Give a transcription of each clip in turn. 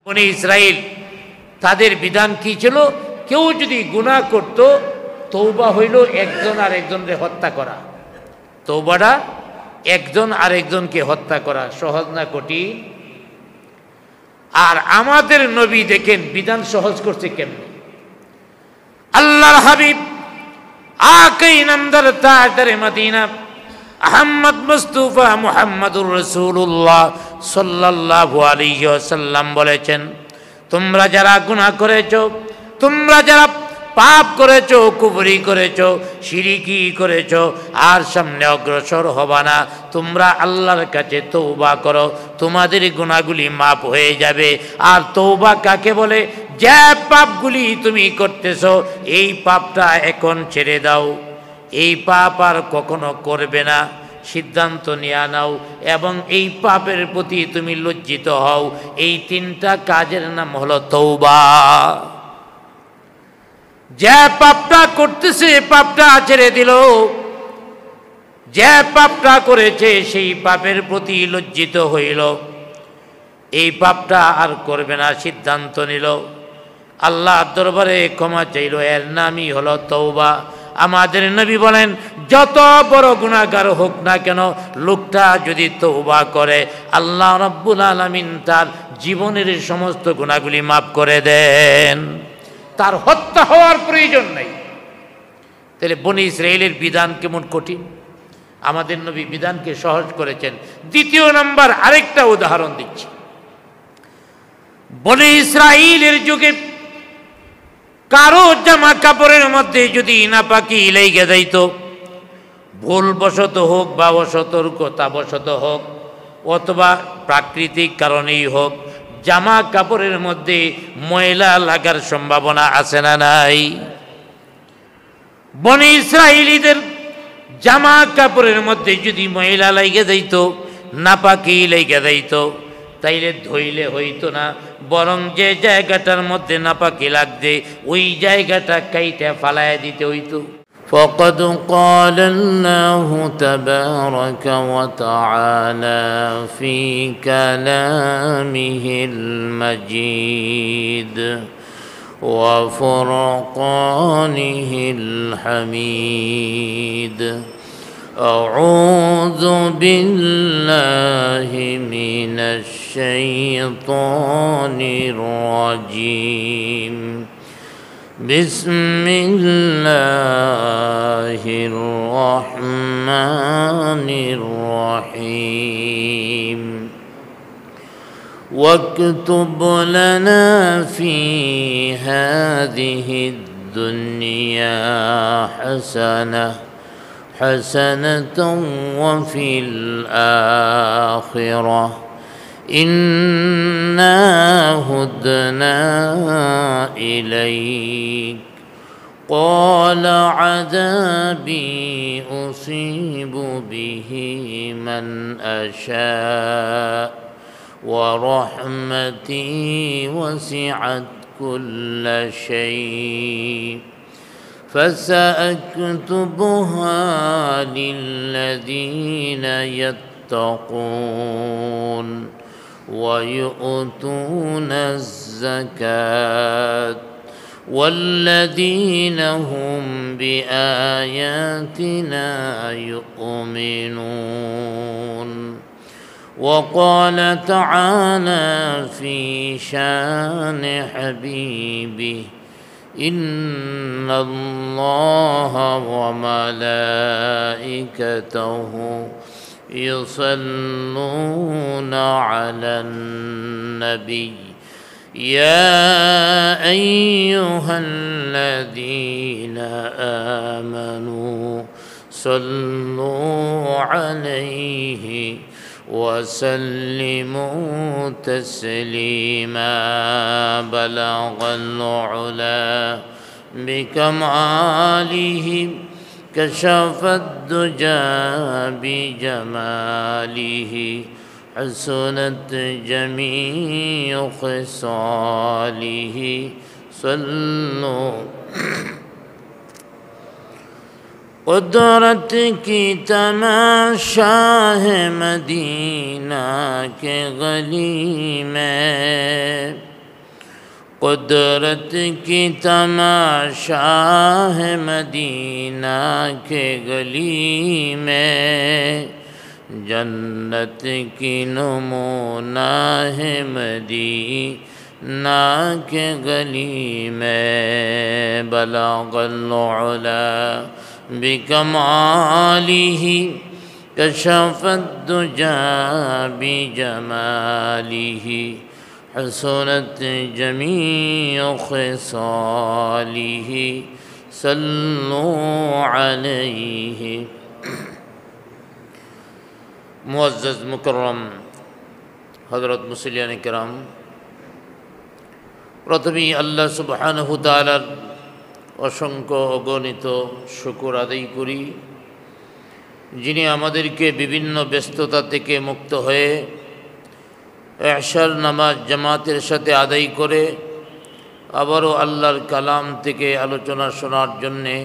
বনি ইসরাইল তাদের বিধান কি ছিল? কেউ যদি গুনাহ করত, তওবা হইল একজন আর একজনকে হত্যা করা। তওবাটা একজন আর একজনকে হত্যা করা, সহজ না কঠিন? আর আমাদের নবী দেখেন বিধান সহজ করছে কেমনে। আল্লাহর হাবিব আকাই নামদার তাজদারে মদিনা আহমদ মুস্তাফা মুহাম্মদুর রাসূলুল্লাহ সাল্লাল্লাহু আলাইহি ওয়াসাল্লাম বলেছেন, তোমরা যারা গুনাহ করেছো, তোমরা যারা পাপ করেছো, কুফরি করেছো, শিরকি করেছো, আর সামনে অগ্রসর হবা না, তোমরা আল্লাহর কাছে তওবা করো, তোমাদের গুনাহগুলি মাফ হয়ে যাবে। আর তওবা কাকে বলে? যে পাপগুলি তুমি করতেছো, এই পাপটা এখন ছেড়ে দাও, এই পাপ আর কখনো করবে না, সিদ্ধান্ত নিয়ে নাও, এবং এই পাপের প্রতি তুমি লজ্জিত হও। এই তিনটা কাজের নাম হলো তওবা। যে পাপটা করতেছে পাপটা ছেড়ে দিল, যে পাপটা করেছে সেই পাপের প্রতি লজ্জিত হইল, এই পাপটা আর করবে না, সিদ্ধান্ত নিল, আল্লাহর দরবারে ক্ষমা চাইল, এর নামই হলো তওবা। আমাদের নবী বলেন, যত বড় গুনাহগার হোক না কেন, লোকটা যদি তওবা করে, আল্লাহ রাব্বুল আলামিন তার জীবনের সমস্ত গুনাহগুলি মাফ করে দেন, তার হত্যা হওয়ার প্রয়োজন নাই। তাহলে বনি ইসরাইলের বিধান কেমন কঠিন, আমাদের নবী বিধানকে সহজ করেছেন। দ্বিতীয় নাম্বার আরেকটা উদাহরণ দিচ্ছি। বনি ইসরাইলের যুগে কারো জামা কাপড়ের মধ্যে যদি নাপাকি লেগে যাইত, ভুলবশত হোক বা অসতর্কতাবশত হোক অথবা প্রাকৃতিক কারণেই হোক, জামা কাপড়ের মধ্যে ময়লা লাগার সম্ভাবনা আছে না নাই? বনি ইসরাইলীদের জামা কাপড়ের মধ্যে যদি ময়লা লেগে যাইত, নাপাকি লেগে যাইত, তাইলে ধুইলে হইতো না, বরং যে জায়গাটার মধ্যে নাপাকি লাগছে ওই জায়গাটা কাইটা ফালাইয়া দিতে হইতো। فقد قال الله تبارك وتعالى في كلامه المجيد وفرقانه الحميد: أعوذ بالله من الشيطان الرجيم. بسم الله الرحمن الرحيم. واكتب لنا في هذه الدنيا حسنة وفي الآخرة إنا هدنا إليك. قال عذابي أصيب به من أشاء ورحمتي وسعت كل شيء فسأكتبها للذين يتقون ويؤتون الزكاة والذين هم بآياتنا يؤمنون. وقال تعالى في شان حبيبه: إن الله وملائكته يصلون على النبي يا أيها الذين آمنوا صلوا عليه وسلموا تسليما. بلغ العلا بكماله كشف الدجى بجماله حسنت جميع خصاله. صلوا قدرت کی تماشا ہے مدینہ کے گلی میں، कुदरत की तमाशा है मदीना के गली में, जन्नत की नमूना है मदीना के गली में। बलगल उला बिकमालिही कशफत दुजा बिजमालिही, हसनत जमीअ ख़िसालिही सल्लु अलैहि। मुअज़्ज़ज़ मुकर्रम हज़रत मुसल्लियान किराम, प्रथमेই আল্লাহ সুবহানাহু তাআলার অসংখ্য অগণিত শুকর আদায় করি, যিনি আমাদেরকে বিভিন্ন ব্যস্ততা থেকে মুক্ত হয়ে এশার নামাজ জামাতের সাথে আদায় করে আবারও আল্লাহর কালাম থেকে আলোচনা শোনার জন্যে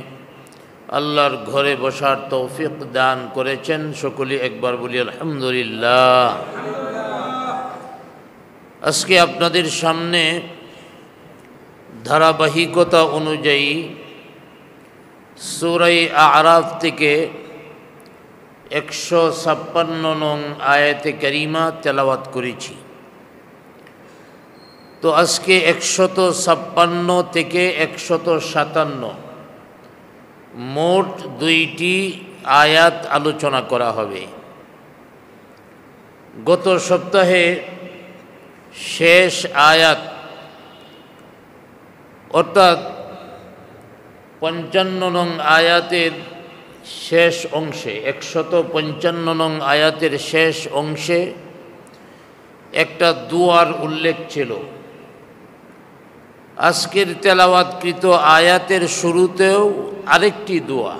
আল্লাহর ঘরে বসার তৌফিক দান করেছেন। সকলে একবার বলি আলহামদুলিল্লাহ। আজকে আপনাদের সামনে ধারাবাহিকতা অনুযায়ী সূরা আরাফ থেকে 156 নং আয়াতে কারিমা তেলাওয়াত করেছি। তো আজকে 156 থেকে 157 মোট 2টি আয়াত আলোচনা করা হবে। গত সপ্তাহে শেষ আয়াত অর্থাৎ 55 নং আয়াতের শেষ অংশে, 155 নং আয়াতের শেষ অংশে একটা দুয়ার উল্লেখ ছিল। আজকের তেলাওয়াতকৃত আয়াতের শুরুতেও আরেকটি দোয়া,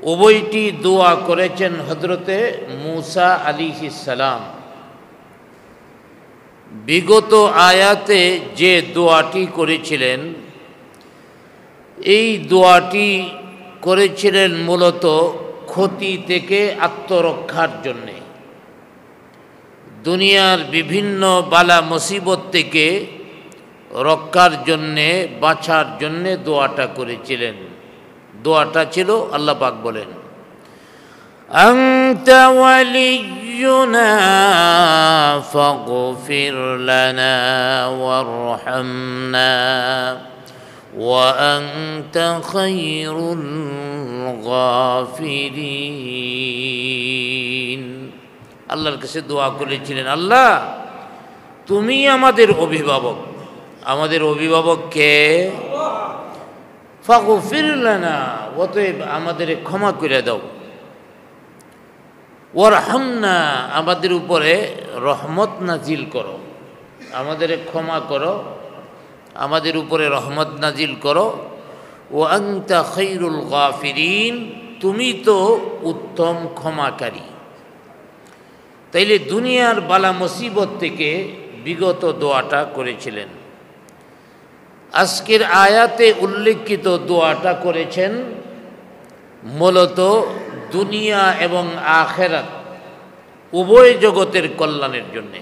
উভয়টি দোয়া করেছেন হযরতে মূসা আলাইহিস সালাম। বিগত আয়াতে যে দোয়াটি করেছিলেন, এই দোয়াটি করেছিলেন মূলত ক্ষতি থেকে আত্মরক্ষার জন্যে, দুনিয়ার বিভিন্ন বালা মুসিবত থেকে রক্ষার জন্যে, বাঁচার জন্যে দোয়াটা করেছিলেন। দোয়াটা ছিল, আল্লাহ পাক বলেন, আনতা ওয়ালিয়ুনা ফাগফির লানা ওয়ারহামনা ওয়া আনতা খায়রুল গাফিরিন। আল্লাহর কাছে দোয়া করেছিলেন, আল্লাহ তুমি আমাদের অভিভাবক, আমাদের অভিভাবক কে? ফাগফির লানা, অতএব আমাদের ক্ষমা করে দাও, ওয়ারহামনা, আমাদের উপরে রহমত নাজিল করো, আমাদের ক্ষমা করো, আমাদের উপরে রহমত নাজিল করো। ওয়া আনতা খায়রুল গাফিরিন, তুমি তো উত্তম ক্ষমাকারী। তাইলে দুনিয়ার বালা মুসিবত থেকে বিগত দোয়াটা করেছিলেন। আজকের আয়াতে উল্লেখিত দোয়াটা করেছেন মূলত দুনিয়া এবং আখিরাত উভয় জগতের কল্যাণের জন্যে।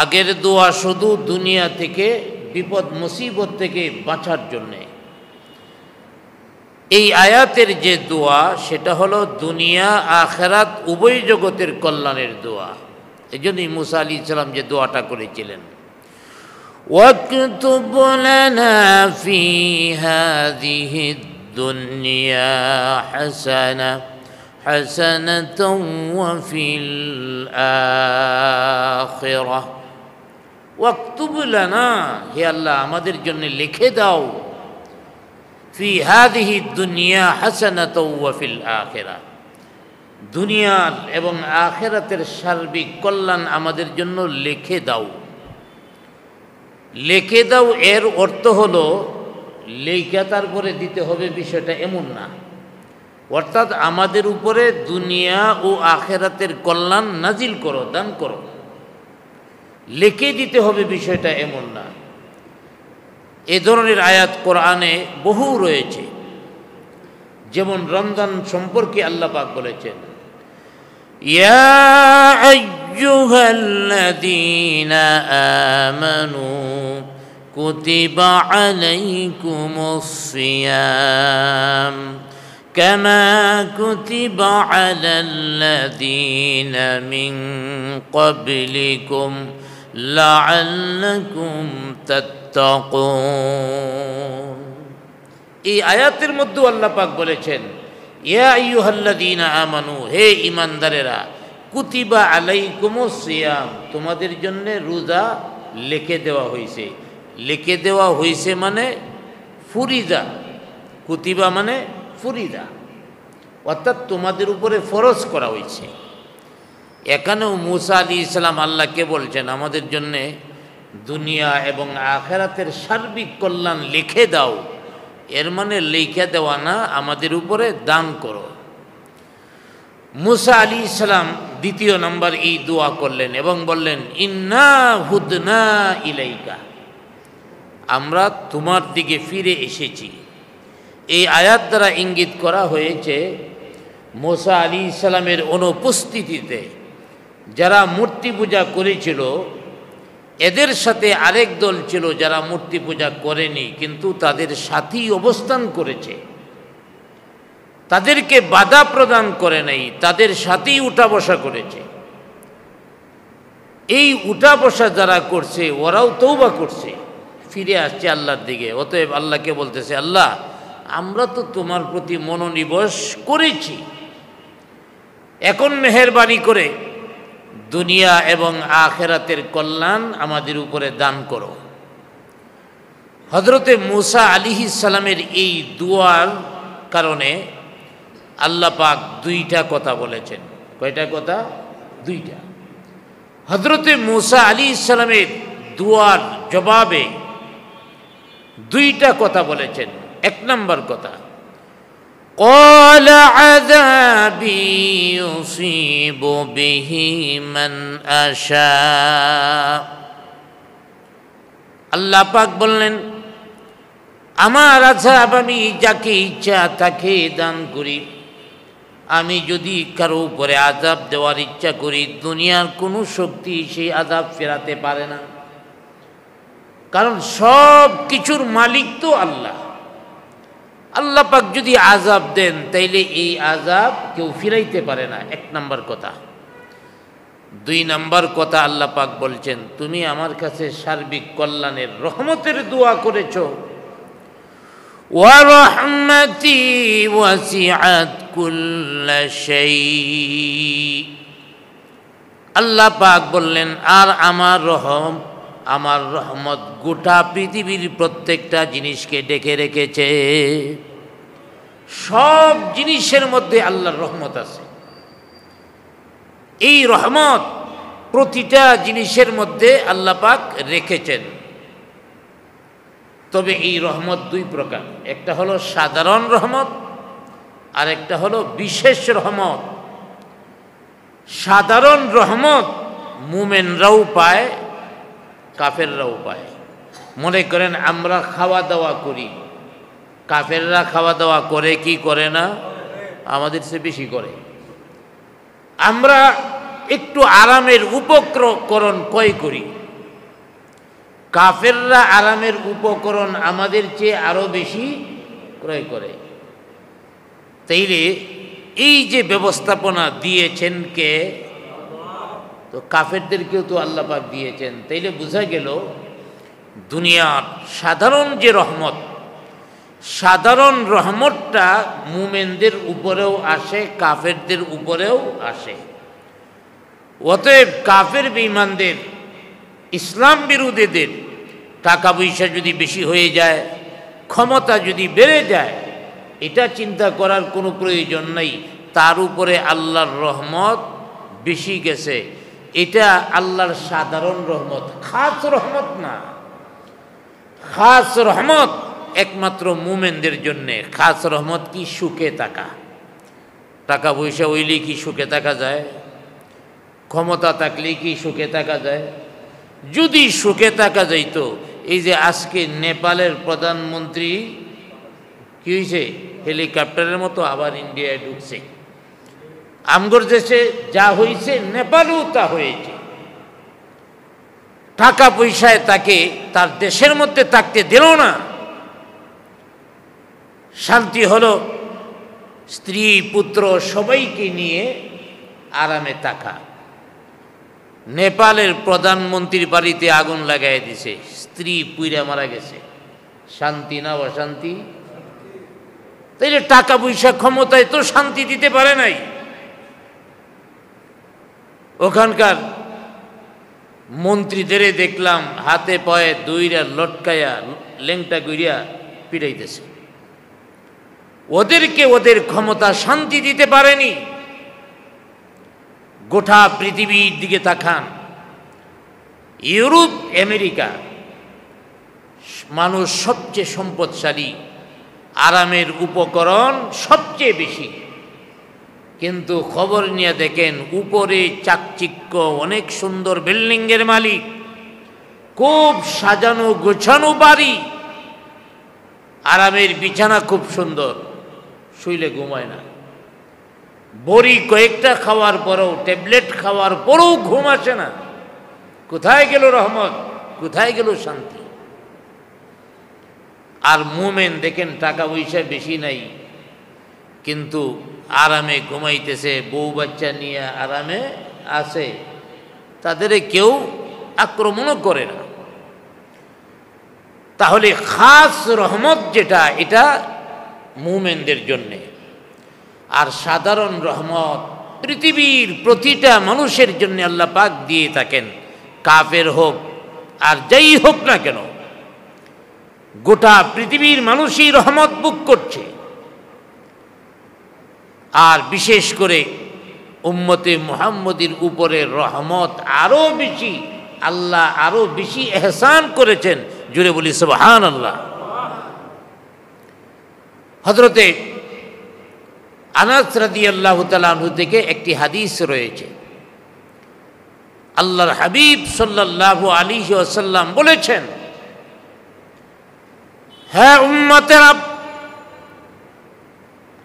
আগের দোয়া শুধু দুনিয়া থেকে বিপদ মুসিবত থেকে বাঁচার জন্যে। এই আয়াতের যে দোয়া, সেটা হলো দুনিয়া আখিরাত উভয় জগতের কল্যাণের দোয়া। এই জন্যই মূসা আলাইহিস সালাম যে দোয়াটা করেছিলেন, ওয়াকতুব লানা ফি হাযিহি দুনিয়া হাসানা হাসানাতাও ওয়া ফিল আখিরাহ। ওয়াকতুব লানা, হে আল্লাহ আমাদের জন্য লিখে দাও, ফি হাযিহি দুনিয়া হাসানাতাও ওয়া ফিল আখিরাহ, দুনিয়ার এবং আখিরাতের সার্বিক কল্যাণ আমাদের জন্য লিখে দাও। লিখে দাও এর অর্থ হলো লেখা তারপরে দিতে হবে, বিষয়টা এমন না। অর্থাৎ আমাদের উপরে দুনিয়া ও আখিরাতের কল্যাণ নাজিল করো, দান করো, লিখে দিতে হবে, বিষয়টা এমন না। এ ধরনের আয়াত কোরআনে বহু রয়েছে। যেমন রমজান সম্পর্কে আল্লাহ পাক বলেছেন, ইয়া আইয়ুহাল্লাযীনা আমানু কুতিবা আলাইকুমুস সিয়াম কামা কুতিবা আলাল্লাযীনা মিন ক্বাবলিকুম লাআল্লাকুম তাত্তাকুন। এই আয়াতের মধ্যে আল্লাহ পাক বলেছেন, ইয়া আইয়ুহাল্লাযীনা আমানু, হে ঈমানদারেরা, কুতিবা আলাইকুমুস সিয়াম, তোমাদের জন্য রোজা লিখে দেওয়া হয়েছে। লিখে দেওয়া হয়েছে মানে ফরিজা, কুতিবা মানে ফরিজা, অর্থাৎ তোমাদের উপরে ফরজ করা হয়েছে। এখানেও মুসা আলাইহিস সালাম আল্লাহকে বলছেন, আমাদের জন্যে দুনিয়া এবং আখিরাতের সার্বিক কল্যাণ লিখে দাও। এর মানে লিখে দেওয়া না, আমাদের উপরে দান করো। মুসা আলাইহিস সালাম দ্বিতীয় নম্বর এই দোয়া করলেন এবং বললেন, ইন্না হুদনা ইলাইকা, আমরা তোমার দিকে ফিরে এসেছি। এই আয়াত দ্বারা ইঙ্গিত করা হয়েছে মুসা আলাইহিস সালামের অনুপস্থিতিতে যারা মূর্তি পূজা করেছিল, এদের সাথে আরেক দল ছিল যারা মূর্তি পূজা করেনি, কিন্তু তাদের সাথেই অবস্থান করেছে, তাদেরকে বাধা প্রদান করে নাই, তাদের সাথেই উঠা বসা করেছে। এই উঠা বসা যারা করছে ওরাও তওবা করছে, ফিরে আসছে আল্লাহর দিকে। অতএব আল্লাহকে বলতেছে, আল্লাহ আমরা তো তোমার প্রতি মনোনিবেশ করেছি, এখন মেহেরবানি করে দুনিয়া এবং আখিরাতের কল্যাণ আমাদের উপরে দান করো। হযরতে মুসা আলাইহিস সালামের এই দুয়ার কারণে আল্লাহ পাক দুইটা কথা বলেছেন। কয়টা কথা? দুইটা। হযরতে মুসা আলাইহিস সালামের দুয়ার জবাবে দুইটা কথা বলেছেন। এক নম্বর কথা, قال عذابي يصيب به من أشاء, আল্লাহ পাক বললেন, আমার আযাব আমি যাকে ইচ্ছা তাকে দান করি। আমি যদি কারো উপরে আযাব দেওয়ার ইচ্ছা করি, দুনিয়ার কোনো শক্তি সেই আযাব ফেরাতে পারে না, কারণ সব কিছুর মালিক তো আল্লাহ। আল্লাহ পাক যদি আযাব দেন তাইলে এই আযাব কেউ ফিরাইতে পারে না, এক নম্বর কথা। দুই নম্বর কথা, আল্লাহ পাক বলছেন, তুমি আমার কাছে সার্বিক কল্যাণের রহমতের দোয়া করেছো। ওয়া রাহমাতি ওয়াসিআত কুল্লা শাই, আল্লাহ পাক বললেন, আর আমার রহমত গোটা পৃথিবীর প্রত্যেকটা জিনিসকে ডেকে রেখেছে। সব জিনিসের মধ্যে আল্লাহর রহমত আছে। এই রহমত প্রতিটা জিনিসের মধ্যে আল্লাহ পাক রেখেছেন। তবে এই রহমত দুই প্রকার, একটা হলো সাধারণ রহমত আর একটা হলো বিশেষ রহমত। সাধারণ রহমত মুমিনরাও পায়, কাফেররাও পায়। মনে করেন আমরা খাওয়া দাওয়া করি, কাফেররা খাওয়া দাওয়া করে কি করে না? আমাদের চেয়ে বেশি করে। আমরা একটু আরামের উপকরণ ক্রয় করি, কাফেররা আরামের উপকরণ আমাদের চেয়ে আরো বেশি ক্রয় করে। তাইলে এই যে ব্যবস্থাপনা দিয়েছেন কে? তো কাফেরদেরকেও তো আল্লাহ পাক দিয়েছেন। তাইলে বোঝা গেল দুনিয়ার সাধারণ যে রহমত, সাধারণ রহমতটা মুমিনদের উপরেও আসে, কাফেরদের উপরেও আসে। অতএব কাফের বেঈমানদের, ইসলাম বিরোধীদের টাকা পয়সা যদি বেশি হয়ে যায়, ক্ষমতা যদি বেড়ে যায়, এটা চিন্তা করার কোনো প্রয়োজন নাই তার উপরে আল্লাহর রহমত বেশি গেছে। এটা আল্লাহর সাধারণ রহমত, খাস রহমত না। খাস রহমত একমাত্র মুমিনদের জন্য। খাস রহমত কি? সুখে থাকা। টাকা পয়সা হইলে কি সুখে থাকা যায়? ক্ষমতা থাকলে কি সুখে থাকা যায়? যদি সুখে থাকা যাইতো, এই যে আজকে নেপালের প্রধানমন্ত্রী কি হয়েছে, হেলিকপ্টারের মতো আবার ইন্ডিয়ায় ঢুকছে। আমগর দেশে যা হয়েছে নেপালেও তা হয়েছে। টাকা পয়সায় তাকে তার দেশের মধ্যে থাকতে দিল না। শান্তি হলো স্ত্রী পুত্র সবাইকে নিয়ে আরামে থাকা। নেপালের প্রধানমন্ত্রীর বাড়িতে আগুন লাগাই দিছে, স্ত্রী পুইরা মারা গেছে। শান্তি না অশান্তি? তাইলে টাকা পয়সা ক্ষমতায় তো শান্তি দিতে পারে নাই। ওখানকার মন্ত্রীদের দেখলাম হাতে পায়ে দইরা লটকায়া লেংটা গইরা পিটাইতেছে। ওদেরকে ওদের ক্ষমতা শান্তি দিতে পারেনি। গোটা পৃথিবীর দিকে তাকান, ইউরোপ আমেরিকা মানুষ সবচেয়ে সম্পদশালী, আরামের উপকরণ সবচেয়ে বেশি, কিন্তু খবর নিয়ে দেখেন উপরে চাকচিক্য অনেক সুন্দর বিল্ডিংয়ের মালিক, খুব সাজানো গোছানো বাড়ি, আরামের বিছানা খুব সুন্দর, শুইলে ঘুমায় না। বড়ি কয়েকটা খাওয়ার পরেও, ট্যাবলেট খাওয়ার পরেও ঘুম আসে না। কোথায় গেল রহমত, কোথায় গেল শান্তি? আর মোমেন দেখেন টাকা পয়সা বেশি নাই, কিন্তু আরামে ঘুমাইতেছে, বউ বাচ্চা নিয়ে আরামে আছে, তাদের কেউ আক্রমণও করে না। তাহলে খাস রহমত যেটা, এটা মুমিনদের জন্যে। আর সাধারণ রহমত পৃথিবীর প্রতিটা মানুষের জন্য আল্লাহ পাক দিয়ে থাকেন, কাফের হোক আর যাই হোক না কেন, গোটা পৃথিবীর মানুষই রহমত ভোগ করছে। আর বিশেষ করে উম্মতে মুহাম্মদের উপরে রহমত আরো বেশি, আল্লাহ আরো বেশি এহসান করেছেন। জুড়ে বলি সুবহানাল্লাহ। হযরতে আনাস রাদিয়াল্লাহু তাআলা আনহু থেকে একটি হাদিস রয়েছে, আল্লাহর হাবিব সাল্লাল্লাহু আলাইহি ওয়াসাল্লাম বলেছেন, হ্যাঁ উম্মতেরা,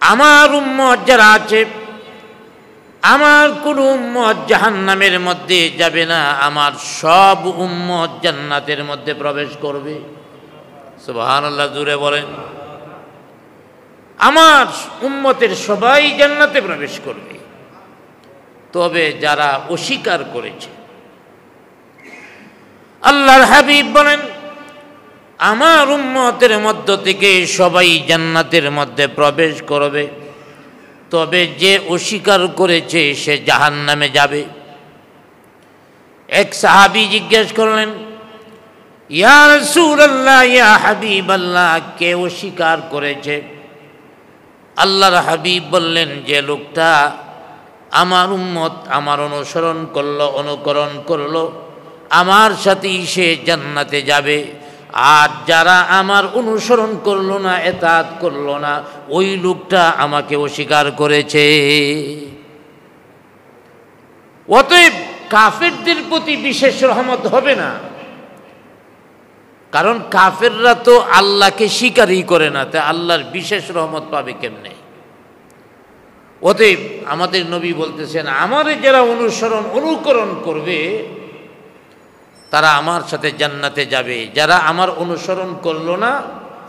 আমার উম্মত যারা আছে, আমার কোন উম্মত জাহান্নামের মধ্যে যাবে না, আমার সব উম্মত জান্নাতের মধ্যে প্রবেশ করবে। সুবহানাল্লাহ, জোরে বলেন। আমার উম্মতের সবাই জান্নাতে প্রবেশ করবে, তবে যারা অস্বীকার করেছে। আল্লাহর হাবিব বলেন, আমার উম্মতের মধ্য থেকে সবাই জান্নাতের মধ্যে প্রবেশ করবে, তবে যে অস্বীকার করেছে সে জাহান্নামে যাবে। এক সাহাবী জিজ্ঞেস করলেন, ইয়া রাসূলুল্লাহ, ইয়া হাবিবাল্লাহ, কে অস্বীকার করেছে? আল্লাহর হাবিব বললেন, যে লোকটা আমার উম্মত আমার অনুসরণ করলো, অনুকরণ করলো, আমার সাথেই সে জান্নাতে যাবে। আর যারা আমার অনুসরণ করলো না, এতাত করলো না, ওই লোকটা আমাকে অস্বীকার করেছে। অতএব কাফেরদের প্রতি বিশেষ রহমত হবে না, কারণ কাফেররা তো আল্লাহকে স্বীকারই করে না, তাই আল্লাহর বিশেষ রহমত পাবে কেমনে? অতএব আমাদের নবী বলতেছেন, আমার যারা অনুকরণ করবে তারা আমার সাথে জান্নাতে যাবে, যারা আমার অনুসরণ করলো না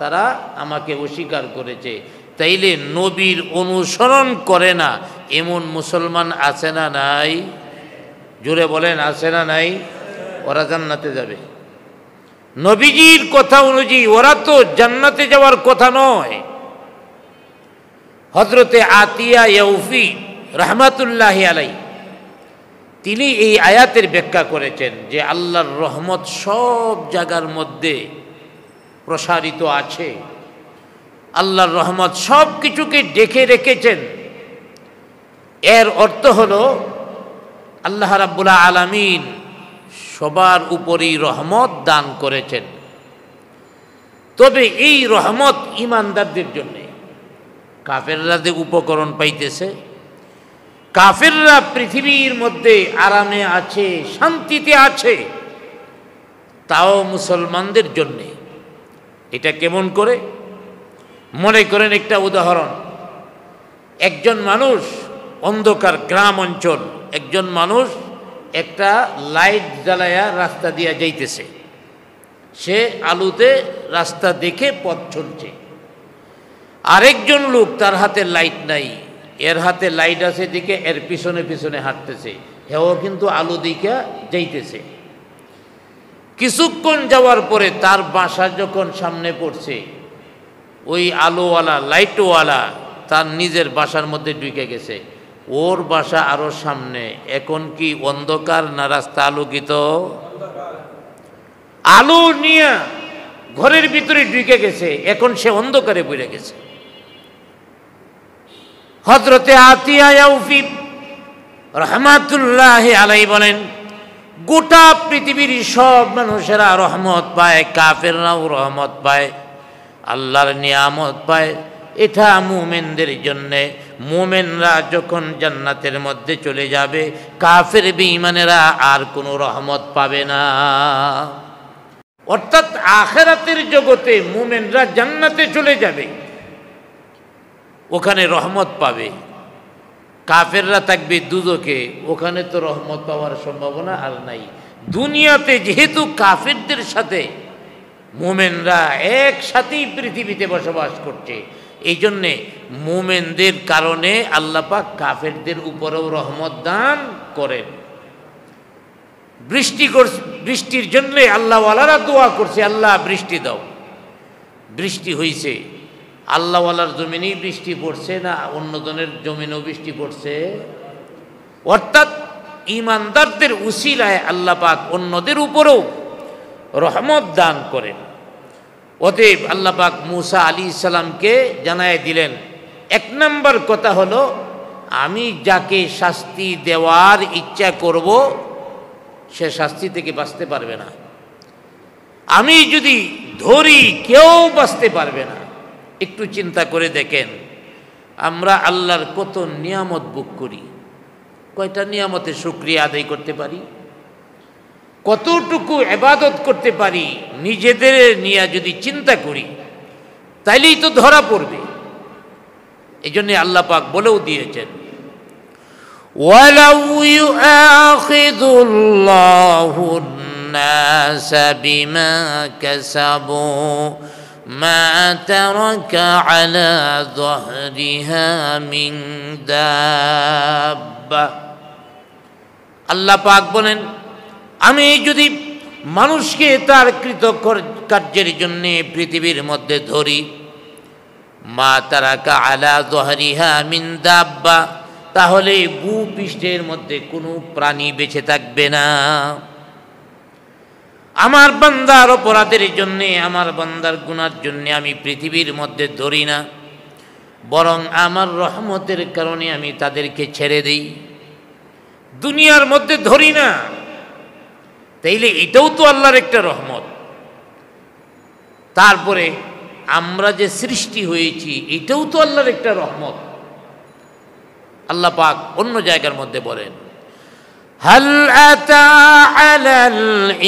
তারা আমাকে অস্বীকার করেছে। তাইলে নবীর অনুসরণ করে না এমন মুসলমান আছে না নাই? জোরে বলেন, আছে না নাই? ওরা জান্নাতে যাবে। নবীজির কথা অনুযায়ী ওরা তো জান্নাতে যাওয়ার কথা নয়। হযরতে আতিয়া ইয়াউফি রাহমাতুল্লাহি আলাইহি তিনি এই আয়াতের ব্যাখ্যা করেছেন যে আল্লাহর রহমত সব জায়গার মধ্যে প্রসারিত আছে, আল্লাহর রহমত সব কিছুকে ডেকে রেখেছেন। এর অর্থ হলো আল্লাহ রাব্বুল আলামিন সবার উপরই রহমত দান করেছেন, তবে এই রহমত ঈমানদারদের জন্য। কাফেররা যে উপকরণ পাইতেছে, কাফেররা পৃথিবীর মধ্যে আরামে আছে, শান্তিতে আছে, তাও মুসলমানদের জন্যে। এটা কেমন করে? মনে করেন একটা উদাহরণ, একজন মানুষ অন্ধকার গ্রাম অঞ্চল, একজন মানুষ একটা লাইট জ্বালায়া রাস্তা দিয়া যাইতেছে, সে আলোতে রাস্তা দেখে পথ চলছে। আরেকজন লোক, তার হাতে লাইট নাই, এর হাতে লাইট আছে দিকে এর পিছনে পিছনে হাঁটতেছে, হেও কিন্তু আলো দিকে যাইতেছে। কিছুক্ষণ যাওয়ার পরে তার বাসা যখন সামনে পড়ছে, ওই আলোওয়ালা লাইটওয়ালা তার নিজের বাসার মধ্যে ঢুকে গেছে, ওর বাসা আরো সামনে। এখন কি অন্ধকার না রাস্তা আলোকিত? আলো নিয়ে ঘরের ভিতরে ঢুকে গেছে, এখন সে অন্ধকারে পড়ে গেছে। হযরতে আতিয়া ইয়াউফি রাহমাতুল্লাহি আলাইহি বলেন, গোটা পৃথিবীর সব মানুষেরা রহমত পায়, কাফেররাও রহমত পায়, আল্লাহর নিয়ামত পায়। এটা মুমিনদের জন্যে। মুমিনরা যখন জান্নাতের মধ্যে চলে যাবে, কাফের বেঈমানেরা আর কোনো রহমত পাবে না। অর্থাৎ আখিরাতের জগতে মুমিনরা জান্নাতে চলে যাবে, ওখানে রহমত পাবে। কাফেররা থাকবে দুজকে, ওখানে তো রহমত পাওয়ার সম্ভাবনা আর নাই। দুনিয়াতে যেহেতু কাফেরদের সাথে মুমিনরা একসাথেই পৃথিবীতে বসবাস করছে, এই জন্যে মুমিনদের কারণে আল্লাহ পাক কাফেরদের উপরেও রহমত দান করেন। বৃষ্টির জন্য আল্লাহওয়ালারা দোয়া করছে, আল্লাহ বৃষ্টি দাও। বৃষ্টি হয়েছে, আল্লাহওয়ালার জমিনেই বৃষ্টি পড়ছে না অন্য জনের জমিনেও বৃষ্টি পড়ছে? অর্থাৎ ঈমানদারদের উসিলায় আল্লাহ পাক অন্যদের উপরেও রহমত দান করেন। অতএব আল্লাহ পাক মূসা আলাইহিস সালামকে জানায় দিলেন, এক নম্বর কথা হলো, আমি যাকে শাস্তি দেওয়ার ইচ্ছা করব সে শাস্তি থেকে বাঁচতে পারবে না। আমি যদি ধরি কেউ বাঁচতে পারবে না। একটু চিন্তা করে দেখেন, আমরা আল্লাহর কত নিয়ামত ভোগ করি, কয়টা নিয়ামতের শুকরিয়া আদায় করতে পারি, কতটুকু ইবাদত করতে পারি, নিজেদের নিয়ে যদি চিন্তা করি তাইলেই তো ধরা পড়বে। এই জন্য আল্লাহ পাক বলেও দিয়েছেন, ওয়ালাউ ইউআখিযুল্লাহু النَّاسَ بِمَا كَسَبُوا مَا تَرَكَ عَلَى ظَهْرِهَا مِنْ دَابَّةٍ। আল্লাহ পাক বলেন, আমি যদি মানুষকে তার কৃতকার্যের জন্য পৃথিবীর মধ্যে ধরি, মা তারাকা আলা যহরিহা মিন দাব্বা, তাহলে ভূপৃষ্ঠের মধ্যে কোনো প্রাণী বেঁচে থাকবে না। আমার বান্দার অপরাধের জন্যে, আমার বান্দার গুনার জন্যে আমি পৃথিবীর মধ্যে ধরি না, বরং আমার রহমতের কারণে আমি তাদেরকে ছেড়ে দেই, দুনিয়ার মধ্যে ধরি না। তাইলে এটাও তো আল্লাহর একটা রহমত। তারপরে আমরা যে সৃষ্টি হয়েছি, এটাও তো আল্লাহর একটা রহমত। আল্লাহ পাক অন্য জায়গার মধ্যে বলেন, হাল আতা আলাল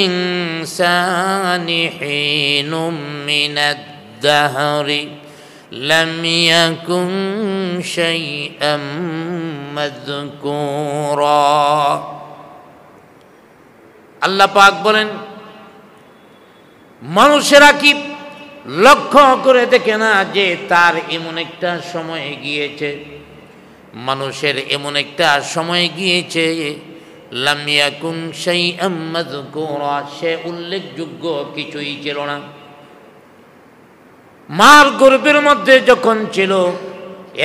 ইনসানি হিনুম মিনাদ দাহরি লাম ইয়াকুন শাইআম মাযকুরা। আল্লাহ পাক বলেন, মানুষেরা কি লক্ষ্য করে দেখে না যে তার এমন একটা সময় গিয়েছে, মানুষের এমন একটা সময় গিয়েছে, লাম ইয়াকুন শাইআম মাযকুরা, সে উল্লেখযোগ্য কিছুই ছিল না। মার গর্ভের মধ্যে যখন ছিল,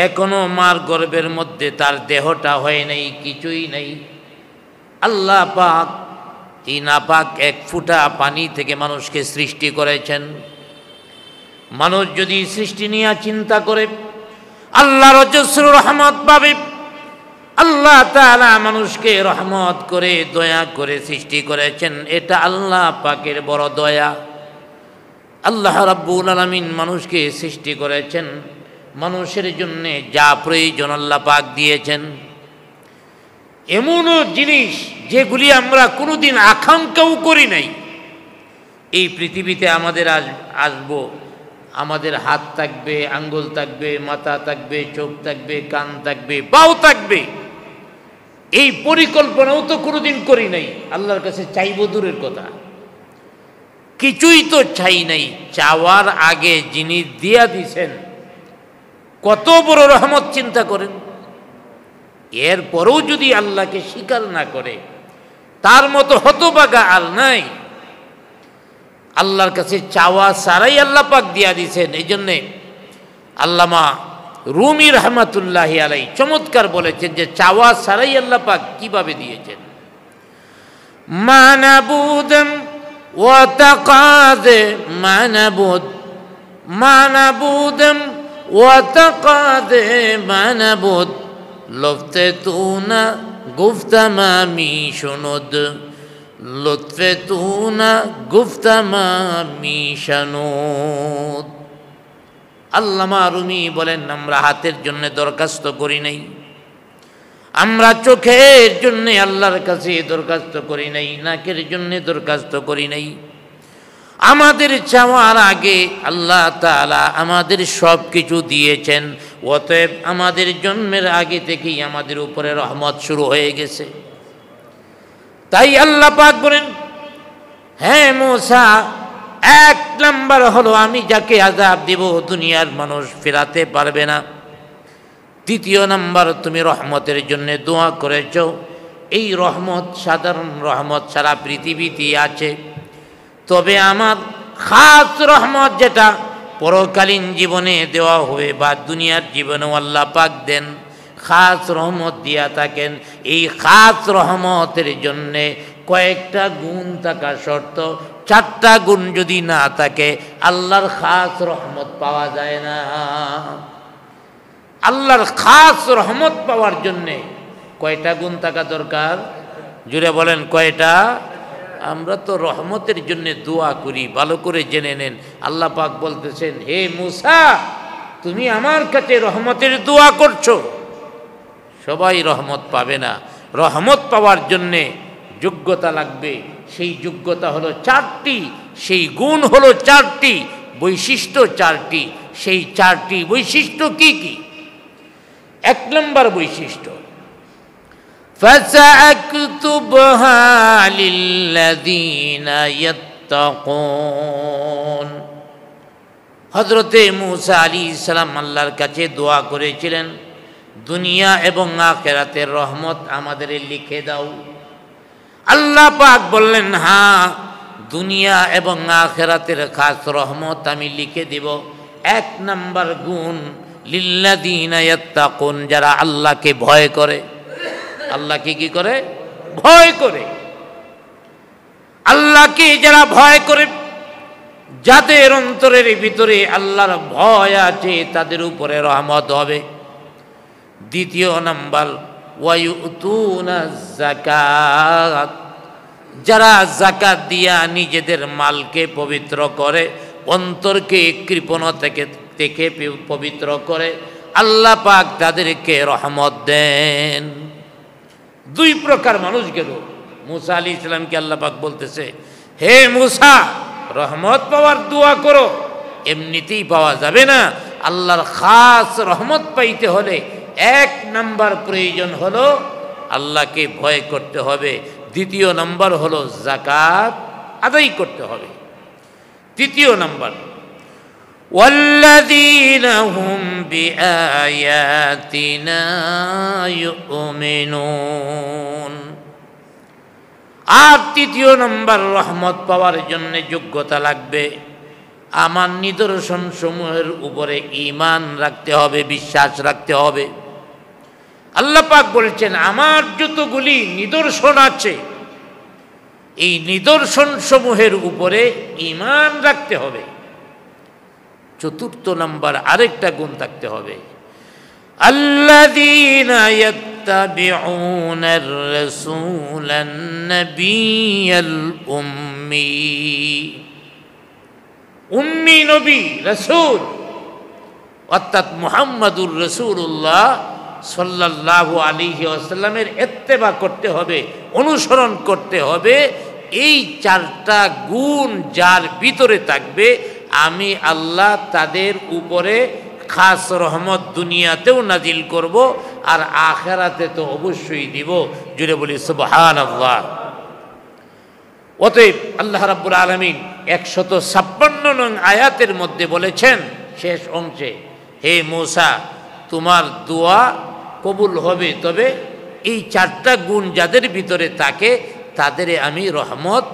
এখনো মার গর্ভের মধ্যে তার দেহটা হয় নাই, কিছুই নাই। আল্লাহ পাক এই নাপাক এক ফুটা পানি থেকে মানুষকে সৃষ্টি করেছেন। মানুষ যদি সৃষ্টি নিয়ে চিন্তা করে আল্লাহর অজস্র রহমত পাবে। আল্লাহ তাআলা মানুষকে রহমত করে দয়া করে সৃষ্টি করেছেন, এটা আল্লাহ পাকের বড় দয়া। আল্লাহ রাব্বুল আলামিন মানুষকে সৃষ্টি করেছেন, মানুষের জন্য যা প্রয়োজন আল্লাহ পাক দিয়েছেন। এমনও জিনিস যেগুলি আমরা কোনোদিন আকাঙ্ক্ষাও করি নাই, এই পৃথিবীতে আমাদের আসবো, আমাদের হাত থাকবে, আঙ্গুল থাকবে, মাথা থাকবে, চোখ থাকবে, কান থাকবে, পাও থাকবে। এই পরিকল্পনাও তো কোনোদিন করি নাই। আল্লাহর কাছে চাইব দূরের কথা, কিছুই তো চাই নাই। চাওয়ার আগে যিনি দিয়া দিছেন কত বড় রহমত চিন্তা করেন। এরপরেও যদি আল্লাহকে স্বীকার না করে, তার মতো হতভাগা আর নাই। আল্লাহর কাছে চাওয়া ছাড়াই আল্লাহ পাক দিয়া দিছেন। এই জন্যে আল্লামা রুমি রহমাতুল্লাহি আলাই চমৎকার বলেছেন যে চাওয়া ছাড়াই আল্লাহ পাক কিভাবে দিয়েছেন। মানাবুদম ওয়া তাকাদে মানাবুদ মানাবুদম ওয়া তাকাদে মানাবুদ লফতে তুনা গুফতামামি শুনুদ লুৎফে তুনা গুফতামামি শানুদ। আল্লামা রুমি বলেন, আমরা হাতের জন্য দরখাস্ত করি নাই, আমরা চোখের জন্য আল্লাহর কাছে দরখাস্ত করি নাই, নাকের জন্য দরখাস্ত করি নাই। আমাদের চাওয়ার আগে আল্লাহ তাআলা আমাদের সব কিছু দিয়েছেন। অতএব আমাদের জন্মের আগে থেকেই আমাদের উপরে রহমত শুরু হয়ে গেছে। তাই আল্লাহ পাক বলেন, হ্যাঁ মূসা, এক নাম্বার হলো আমি যাকে আযাব দেব দুনিয়ার মানুষ ফেরাতে পারবে না। দ্বিতীয় নাম্বার, তুমি রহমতের জন্য দোয়া করেছ। এই রহমত সাধারণ রহমত সারা পৃথিবীতে আছে, তবে আমার খাস রহমত যেটা পরকালীন জীবনে দেওয়া হবে বা দুনিয়ার জীবনেও আল্লাহ পাক দেন, খাস রহমত দিয়া থাকেন। এই খাস রহমতের জন্যে কয়েকটা গুণ থাকা শর্ত। 4টা গুণ যদি না থাকে আল্লাহর খাস রহমত পাওয়া যায় না। আল্লাহর খাস রহমত পাওয়ার জন্যে কয়টা গুণ থাকা দরকার? জুড়ে বলেন কয়টা? আমরা তো রহমতের জন্য দোয়া করি, ভালো করে জেনে নেন। আল্লাহ পাক বলতেছেন, হে মূসা, তুমি আমার কাছে রহমতের দোয়া করছো। সবাই রহমত পাবে না। রহমত পাওয়ার জন্যে যোগ্যতা লাগবে। সেই যোগ্যতা হলো 4টি, সেই গুণ হলো 4টি, বৈশিষ্ট্য 4টি। সেই 4টি বৈশিষ্ট্য কি কি? 1 নম্বর বৈশিষ্ট্য, ফাসাকতুবহা লিল্লাযীনা ইয়াত্তাকুন। হযরতে মূসা আলাইহিস সালাম আল্লাহর কাছে দোয়া করেছিলেন, দুনিয়া এবং আখিরাতের রহমত আমাদের লিখে দাও। আল্লাহ পাক বললেন, হ্যাঁ, দুনিয়া এবং আখিরাতের খাস রহমত আমি লিখে দেব। 1 নম্বর গুণ, লিল্লাযীনা ইয়াত্তাকুন, যারা আল্লাহকে ভয় করে। আল্লাহকে কি করে? ভয় করে। আল্লাহকে যারা ভয় করে, যাদের অন্তরের ভিতরে আল্লাহর ভয় আছে, তাদের উপরে রহমত হবে। 2 নম্বর, ওয়ায়ুতুনা যাকাত, যারা যাকাত দিয়া নিজেদের মালকে পবিত্র করে, অন্তরকে কৃপণতা থেকে পবিত্র করে, আল্লাহ পাক তাদেরকে রহমত দেন। 2 প্রকার মানুষ গেল। মূসা আলাইহিস সালামকে আল্লাহ পাক বলতেছে, হে মূসা, রহমত পাওয়ার দোয়া করো। এমনিতেই পাওয়া যাবে না। আল্লাহর খাস রহমত পাইতে হলে 1 নম্বর প্রয়োজন হলো আল্লাহকে ভয় করতে হবে। 2 নম্বর হলো যাকাত আদায় করতে হবে। 3 নম্বর, ওয়াল্লাযীনা হুম বিআয়াতিনা ইউমিনুন। আর 3 নম্বর, রহমত পাওয়ার জন্য যোগ্যতা লাগবে। আমার নিদর্শন সমূহের উপরে ঈমান রাখতে হবে, বিশ্বাস রাখতে হবে। আল্লাহ পাক বলছেন, আমার যতগুলি নিদর্শন আছে, এই নিদর্শন সমূহের উপরে ঈমান রাখতে হবে। 4 নম্বর আরেকটা গুণ থাকতে হবে, আল্লাযীনা ইয়াত্তাবিউনার রাসূলান নাবিয়্যাল উম্মি। উম্মি নবী রাসূল অর্থাৎ মুহাম্মাদুর রাসূলুল্লাহ সাল্লাল্লাহু আলাইহি ওয়াসাল্লামের ইত্তেবা করতে হবে, অনুসরণ করতে হবে। এই 4টা গুণ যার ভিতরে থাকবে, আমি আল্লাহ তাদের উপরে খাস রহমত দুনিয়াতেও নাজিল করব, আর আখিরাতে তো অবশ্যই দিব। জুড়ে বলি সুবহানাল্লাহ। অতএব আল্লাহ রাব্বুল আলামিন 156 নং আয়াতের মধ্যে বলেছেন শেষ অংশে, হে মূসা, তোমার দোয়া কবুল হবে, তবে এই 4টা গুণ যাদের ভিতরে থাকে তাদের আমি রহমত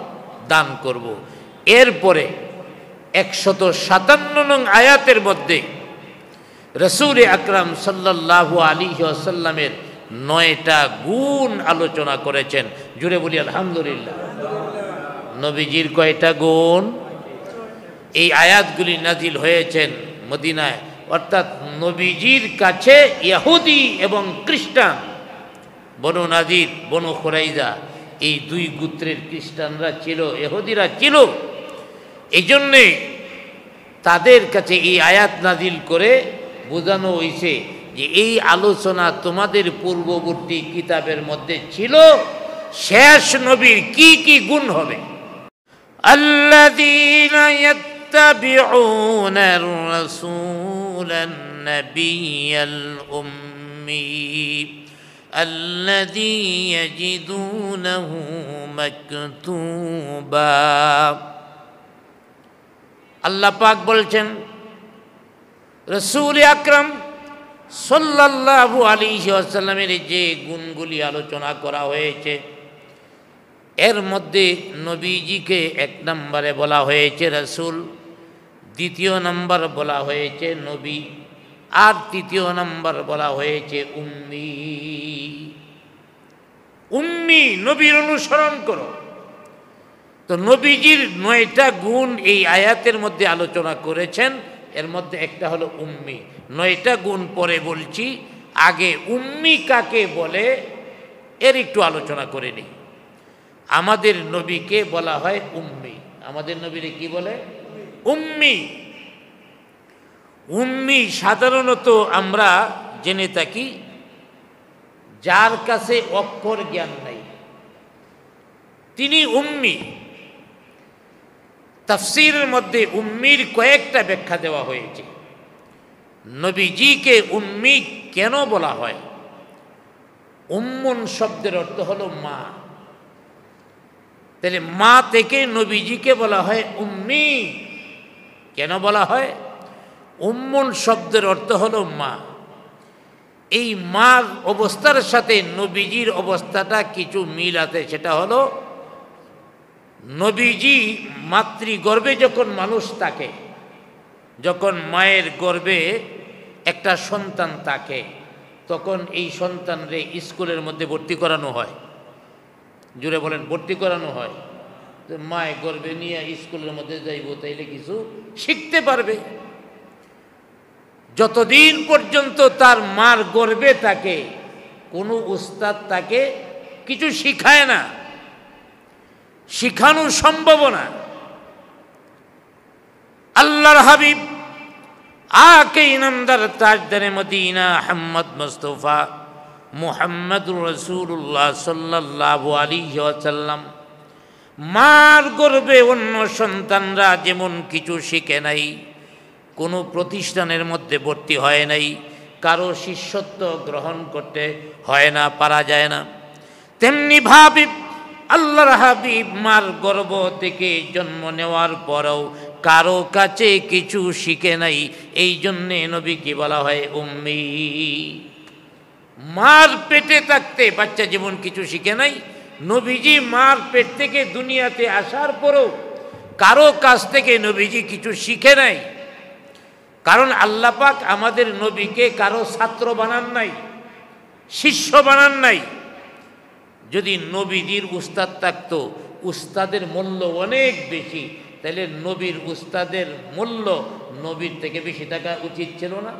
দান করব। এরপরে 157 নং আয়াতের মধ্যে রাসূল আকরাম সাল্লাল্লাহু আলাইহি ওয়াসাল্লামের 9টা গুণ আলোচনা করেছেন। জুড়ে বলি আলহামদুলিল্লাহ। নবীজির কয়টা গুণ? এই আয়াতগুলি নাজিল হয়েছেন মদিনায়, অর্থাৎ নবীজির কাছে ইহুদি এবং খ্রিস্টান, বনু নাজির বনু খুরাইজা, এই 2 গোত্রের খ্রিস্টানরা ছিল, ইহুদিরা ছিল। এই জন্যে তাদের কাছে এই আয়াত নাজিল করে বোঝানো হয়েছে যে এই আলোচনা তোমাদের পূর্ববর্তী কিতাবের মধ্যে ছিল, শেষ নবীর কি কি গুণ হবে। আল্লাযীনা ইয়াত্তাবিউনার রাসূলান নাবিয়্যাল উম্মি আল্লাযী ইয়াজিদুনাহু মাকতুবা। আল্লাহ পাক বলছেন, রাসূল আকরাম সাল্লাল্লাহু আলাইহি ওয়াসাল্লামের যে গুণগুলি আলোচনা করা হয়েছে, এর মধ্যে নবীজিকে 1 নম্বরে বলা হয়েছে রাসূল, 2 নম্বর বলা হয়েছে নবী, আর 3 নম্বর বলা হয়েছে উম্মি। উম্মি, নবীর অনুসরণ করো। তো নবীজির 9টা গুণ এই আয়াতের মধ্যে আলোচনা করেছেন, এর মধ্যে একটা হলো উম্মি। 9টা গুণ পরে বলছি, আগে উম্মি কাকে বলে এর একটু আলোচনা করে নিই। আমাদের নবীকে বলা হয় উম্মি। আমাদের নবীরে কি বলে? উম্মি। উম্মি সাধারণত আমরা জেনে থাকি যার কাছে অক্ষর জ্ঞান নাই, তিনি উম্মি। তাফসীরের মধ্যে উম্মির কয়েকটা ব্যাখ্যা দেওয়া হয়েছে। নবীজিকে উম্মি কেন বলা হয়? উম্মুন শব্দের অর্থ হলো মা, তাহলে মা থেকে নবীজিকে বলা হয় উম্মি। কেন বলা হয়? উম্মুন শব্দের অর্থ হলো মা। এই মার অবস্থার সাথে নবীজির অবস্থাটা কিছু মিল আছে, সেটা হলো নবীজি মাতৃগর্ভে যখন মানুষ থাকে, যখন মায়ের গর্ভে একটা সন্তান থাকে, তখন এই সন্তানরে স্কুলের মধ্যে ভর্তি করানো হয়। জুড়ে বলেন, ভর্তি করানো হয়। তো মায়ের গর্ভে নিয়ে স্কুলের মধ্যে যাইব, তাইলে কিছু শিখতে পারবে। যতদিন পর্যন্ত তার মার গর্ভে থাকে, কোনো উস্তাদ তাকে কিছু শিখায় না, শিখানো সম্ভব না। আল্লাহর হাবিব আকে ইনামদার তাজদারে মদিনা আহমদ মুস্তাফা মুহাম্মদুর রাসূলুল্লাহ সাল্লাল্লাহু আলাইহি ওয়াসাল্লাম মার গর্ভে অন্য সন্তানরা যেমন কিছু শিখে নাই, কোনো প্রতিষ্ঠানের মধ্যে ভর্তি হয় নাই, কারো শিষ্যত্ব গ্রহণ করতে হয় না, পারা যায় না, তেমনি ভাবে আল্লাহর হাবিব মার গর্ভ থেকে জন্ম নেওয়ার পরেও কারো কাছে কিছু শিখে নাই। এই জন্যে নবীকে বলা হয় উম্মি। মার পেটে থাকতে বাচ্চা যেমন কিছু শিখে নাই, নবীজি মার পেট থেকে দুনিয়াতে আসার পরেও কারো কাছ থেকে নবীজি কিছু শিখে নাই। কারণ আল্লাহ পাক আমাদের নবীকে কারো ছাত্র বানান নাই, শিষ্য বানান নাই। যদি নবীজির উস্তাদ থাকতো, উস্তাদের মূল্য অনেক বেশি, তাহলে নবীর উস্তাদের মূল্য নবীর থেকে বেশি থাকা উচিত ছিল না?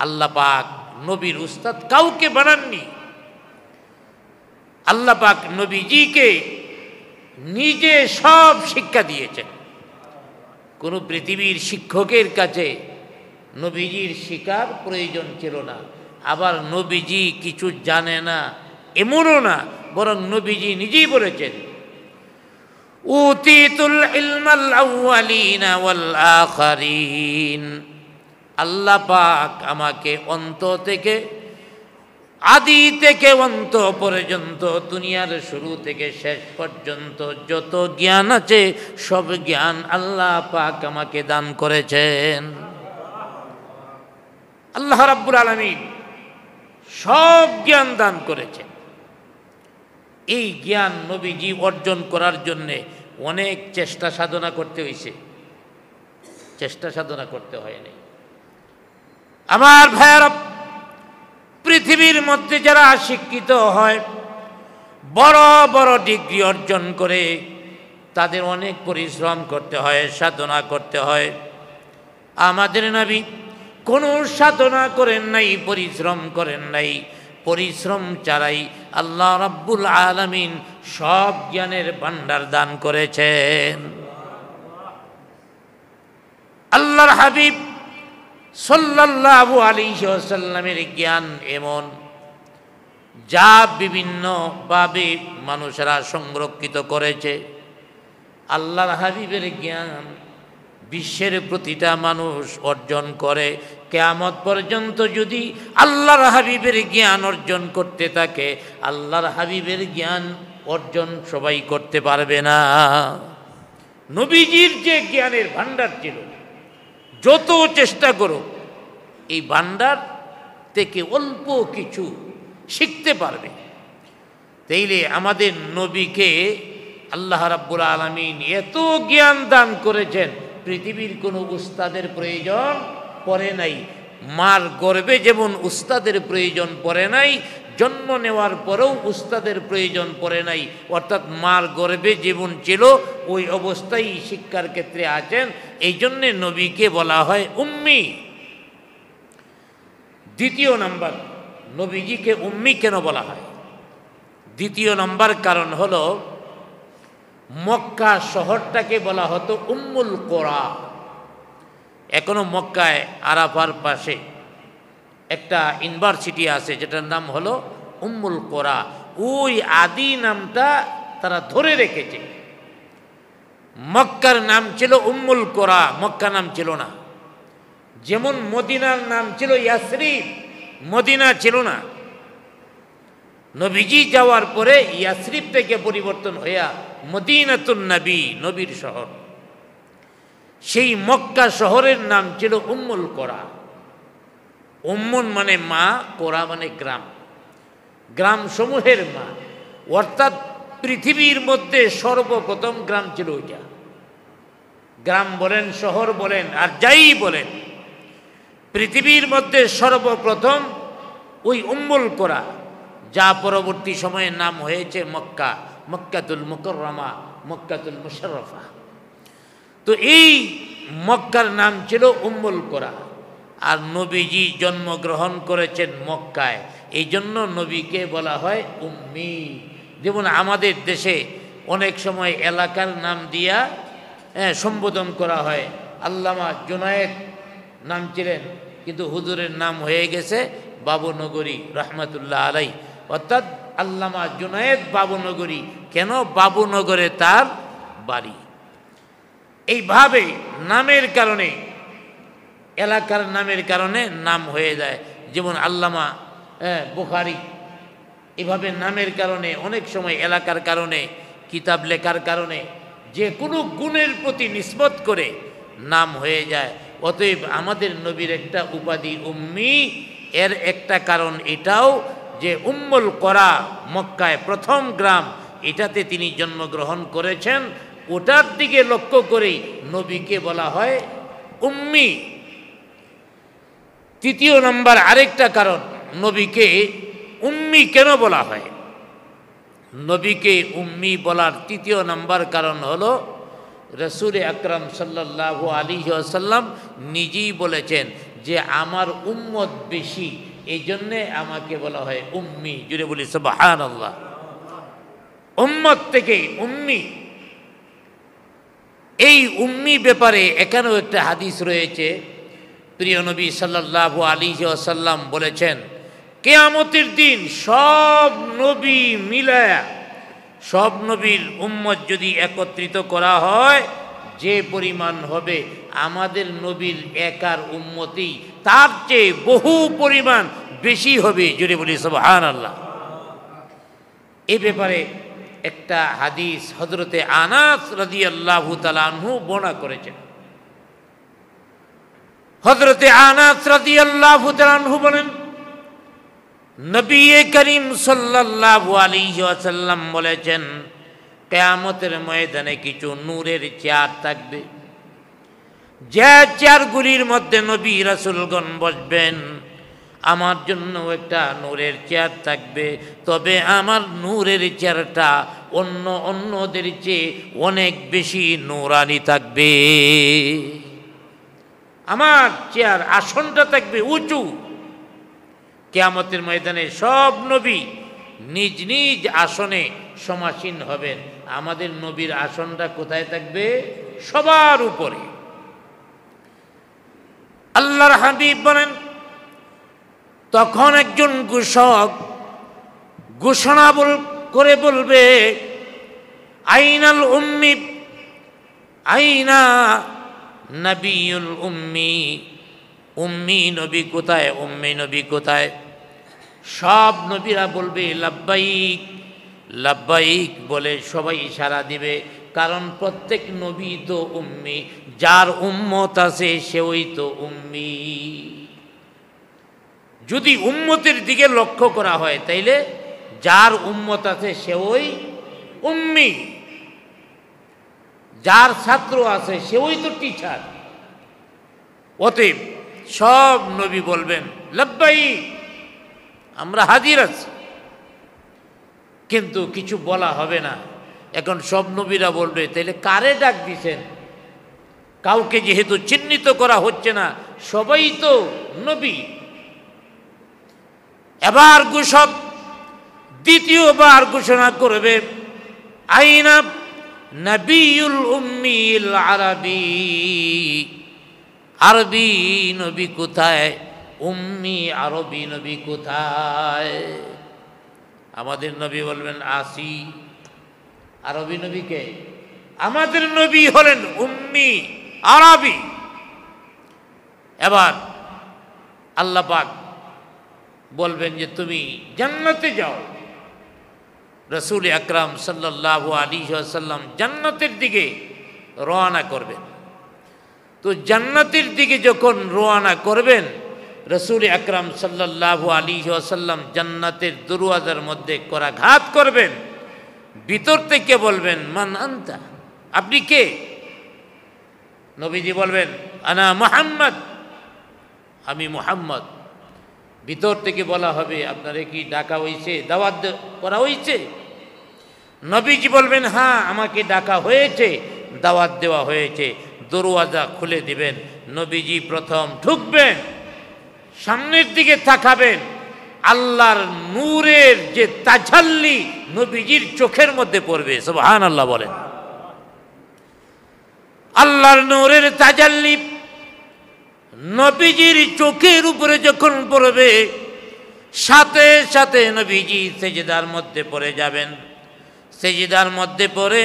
আল্লাহ পাক নবীর উস্তাদ কাউকে বানাননি। আল্লাহ পাক নবীজিকে নিজে সব শিক্ষা দিয়েছেন। কোনো পৃথিবীর শিক্ষকের কাছে নবীজির শিখার প্রয়োজন ছিল না। আবার নবীজি কিছু জানে না এমনও না, বরং নবীজি নিজেই বলেছেন উতিতুল ইলমাল আউয়ালিনা ওয়াল আখিরিন। আল্লাহ পাক আমাকে অন্ত থেকে, আদি থেকে অন্ত পর্যন্ত, দুনিয়ার শুরু থেকে শেষ পর্যন্ত যত জ্ঞান আছে সব জ্ঞান আল্লাহ পাক আমাকে দান করেছেন। আল্লাহ রাব্বুল আলামিন সব জ্ঞান দান করেছেন। এই জ্ঞান নবীজি অর্জন করার জন্যে অনেক চেষ্টা সাধনা করতে হয়েছে, চেষ্টা সাধনা করতে হয়নি। আমার ভাইয়েরা, পৃথিবীর মধ্যে যারা শিক্ষিত হয়, বড় বড় ডিগ্রি অর্জন করে, তাদের অনেক পরিশ্রম করতে হয়, সাধনা করতে হয়। আমাদের নবী কোনো সাধনা করেন নাই, পরিশ্রম করেন নাই। পরিশ্রম ছাড়াই আল্লাহ রাব্বুল আলামিন সব জ্ঞানের ভান্ডার দান করেছেন। আল্লাহর হাবিব সাল্লাল্লাহু আলাইহি ওয়াসাল্লামের জ্ঞান এমন, যা বিভিন্নভাবে মানুষেরা সংরক্ষিত করেছে। আল্লাহর হাবিবের জ্ঞান বিশ্বের প্রতিটা মানুষ অর্জন করে। কিয়ামত পর্যন্ত যদি আল্লাহর হাবিবের জ্ঞান অর্জন করতে থাকে, আল্লাহর হাবিবের জ্ঞান অর্জন সবাই করতে পারবে না। নবীজির যে জ্ঞানের ভান্ডার ছিল, যত চেষ্টা করো এই ভান্ডার থেকে অল্প কিছু শিখতে পারবে। তাইলে আমাদের নবীকে আল্লাহ রাব্বুল আলামিন এত জ্ঞান দান করেছেন, পৃথিবীর কোনো উস্তাদের প্রয়োজন পড়ে নাই। মার গর্ভে যেমন উস্তাদের প্রয়োজন পড়ে নাই, জন্ম নেওয়ার পরেও উস্তাদের প্রয়োজন পড়ে নাই। অর্থাৎ মার গর্ভে জীবন ছিল ওই অবস্থায় শিক্ষার ক্ষেত্রে আছেন। এই জন্যে নবীকে বলা হয় উম্মি। দ্বিতীয় নাম্বার, নবীজিকে উম্মি কেন বলা হয়? দ্বিতীয় নাম্বার কারণ হলো, মক্কা শহরটাকে বলা হতো উম্মুল কোরা। এখনো মক্কায় আরাফার পাশে একটা ইউনিভার্সিটি আছে, যেটার নাম হলো উম্মুল কোরা। ওই আদি নামটা তারা ধরে রেখেছে। মক্কার নাম ছিল উম্মুল কোরা, মক্কা নাম ছিল না। যেমন মদিনার নাম ছিল ইয়াসরিব, মদিনা ছিল না। নবীজি যাওয়ার পরে ইয়াসরিব থেকে পরিবর্তন হইয়া মদিনাতুন নবী, নবীর শহর। সেই মক্কা শহরের নাম ছিল উম্মুল কোরা। উম্মুন মানে মা, কোরা মানে গ্রাম, গ্রাম সমূহের মা। অর্থাৎ পৃথিবীর মধ্যে সর্বপ্রথম গ্রাম ছিল ওইটা। গ্রাম বলেন, শহর বলেন, আর যাই বলেন, পৃথিবীর মধ্যে সর্বপ্রথম ওই উম্মুল কোরা, যা পরবর্তী সময়ে নাম হয়েছে মক্কা, মক্কাতুল মুকাররমা, মক্কাতুল মুশাররফা। তো এই মক্কার নাম ছিল উম্মুল কোরা। আর নবীজি জন্মগ্রহণ করেছেন মক্কায়, এই জন্য নবীকে বলা হয় উম্মি। যেমন আমাদের দেশে অনেক সময় এলাকার নাম দিয়া সম্বোধন করা হয়। আল্লামা জুনায়েদ নাম ছিলেন, কিন্তু হুজুরের নাম হয়ে গেছে বাবুনগরী রহমতুল্লাহ আলাই। অর্থাৎ আল্লামা জুনায়েদ বাবুনগরী। কেন? বাবুনগরে তার বাড়ি। এইভাবে নামের কারণে, এলাকার নামের কারণে নাম হয়ে যায়। যেমন আল্লামা বুখারী, এভাবে নামের কারণে, অনেক সময় এলাকার কারণে, কিতাব লেখার কারণে, যে কোনো গুণের প্রতি নিসবত করে নাম হয়ে যায়। অতএব আমাদের নবীর একটা উপাধি উম্মি। এর একটা কারণ এটাও যে উম্মুল কোরা, মক্কায় প্রথম গ্রাম, এটাতে তিনি জন্মগ্রহণ করেছেন। ওটার দিকে লক্ষ্য করেই নবীকে বলা হয় উম্মি। তৃতীয় নম্বর আরেকটা কারণ, নবীকে উম্মি কেন বলা হয়? নবীকে উম্মি বলার তৃতীয় নম্বর কারণ হলো, রসুল আকরাম সাল্লাল্লাহু আলাইহি ওয়াসাল্লাম নিজেই বলেছেন যে আমার উম্মত বেশি, এই জন্যে আমাকে বলা হয় উম্মি। জুড়ে বলি সুবহানাল্লাহ। উম্মত থেকে উম্মি। এই উম্মি ব্যাপারে এখানেও একটা হাদিস রয়েছে। প্রিয় নবী সাল্লাল্লাহু আলাইহি ওয়াসাল্লাম বলেছেন, কিয়ামতের দিন সব নবী মিলায়া সব নবীর উম্মত যদি একত্রিত করা হয়, যে পরিমাণ হবে আমাদের নবীর একার উম্মতেই তার চেয়ে বহু পরিমাণ বেশি হবে। জোরে বলি সুবহানাল্লাহ। এই ব্যাপারে একটা হাদিস হযরতে আনাস রাদিয়াল্লাহু তাআলা আনহু বর্ণনা করেছেন। হযরতে আনাস রাদিয়াল্লাহু তাআলা আনহু বলেন, নবী করিম সাল্লাল্লাহু আলাইহি ওয়াসাল্লাম বলেছেন, কিয়ামতের ময়দানে কিছু নূরের চেয়ার থাকবে, যে চেয়ারগুলির মধ্যে নবী রাসূলগণ বসবেন। আমার জন্য একটা নূরের চেয়ার থাকবে, তবে আমার নূরের চেয়ারটা অন্যদের চেয়ে অনেক বেশি নূরানি থাকবে। আমার চেয়ার আসনটা থাকবে উঁচু। কিয়ামতের ময়দানে সব নবী নিজ নিজ আসনে সমাসীন হবেন। আমাদের নবীর আসনটা কোথায় থাকবে? সবার উপরে। আল্লাহর হাবিব বলেন, তখন একজন ঘোষক ঘোষণা করে বলবে, আইনাল উম্মি, আইনা নবিউল উম্মি, উম্মি নবী কোথায়, উম্মি নবী কোথায়? সব নবীরা বলবে লাব্বাইক, লাব্বাইক বলে সবাই ইশারা দিবে, কারণ প্রত্যেক নবী তো উম্মি, যার উম্মত আছে সেওই তো উম্মি। যদি উম্মতের দিকে লক্ষ্য করা হয় তাইলে যার উম্মত আছে সেওই উম্মি, যার ছাত্র আছে সেওই তো টিচার। অতএব সব নবী বলবেন লাব্বাইক, আমরা হাজির আছি, কিন্তু কিছু বলা হবে না। এখন সব নবীরা বলবে, তাইলে কারে ডাক দিছেন? কাউকে যেহেতু চিহ্নিত করা হচ্ছে না, সবাই তো নবী। এবার ঘোষক দ্বিতীয়বার ঘোষণা করবে, আইনা নবিউল উম্মিল আরবি, আরবি নবী কোথায়, উম্মি আরবি নবী কোথায়? আমাদের নবী বলবেন আসি। আরবি নবীকে? আমাদের নবী হলেন উম্মি আরবি। এবার আল্লাহ পাক বলবেন যে তুমি জান্নাতে যাও। রাসূল আকরাম সাল্লাল্লাহু আলাইহি ওয়াসাল্লাম জান্নাতের দিকে রওনা করবেন। তো জান্নাতের দিকে যখন রওনা করবেন, রাসূল আকরাম সাল্লাল্লাহু আলাইহি ওয়াসাল্লাম জান্নাতের দরওয়াজার মধ্যে করাঘাত করবেন। ভিতর থেকে বলবেন, মান আনতা, আপনি কে? নবীজি বলবেন, আনা মুহাম্মদ, আমি মুহাম্মদ। ভিতর থেকে বলা হবে, আপনারে কি ডাকা হয়েছে, দাওয়াত করা হয়েছে? নবীজি বলবেন, হ্যাঁ আমাকে ডাকা হয়েছে, দাওয়াত দেওয়া হয়েছে। দরওয়াজা খুলে দিবেন। নবীজি প্রথম ঢুকবেন, সামনের দিকে তাকাবেন, আল্লাহর নূরের যে তাজাল্লি নবীজির চোখের মধ্যে পড়বে। সুবহানাল্লাহ বলেন। আল্লাহর নূরের তাজাল্লি নবীজির চোখের উপরে যখন পড়বে, সাথে সাথে নবীজি সেজদার মধ্যে পড়ে যাবেন। সেজদার মধ্যে পড়ে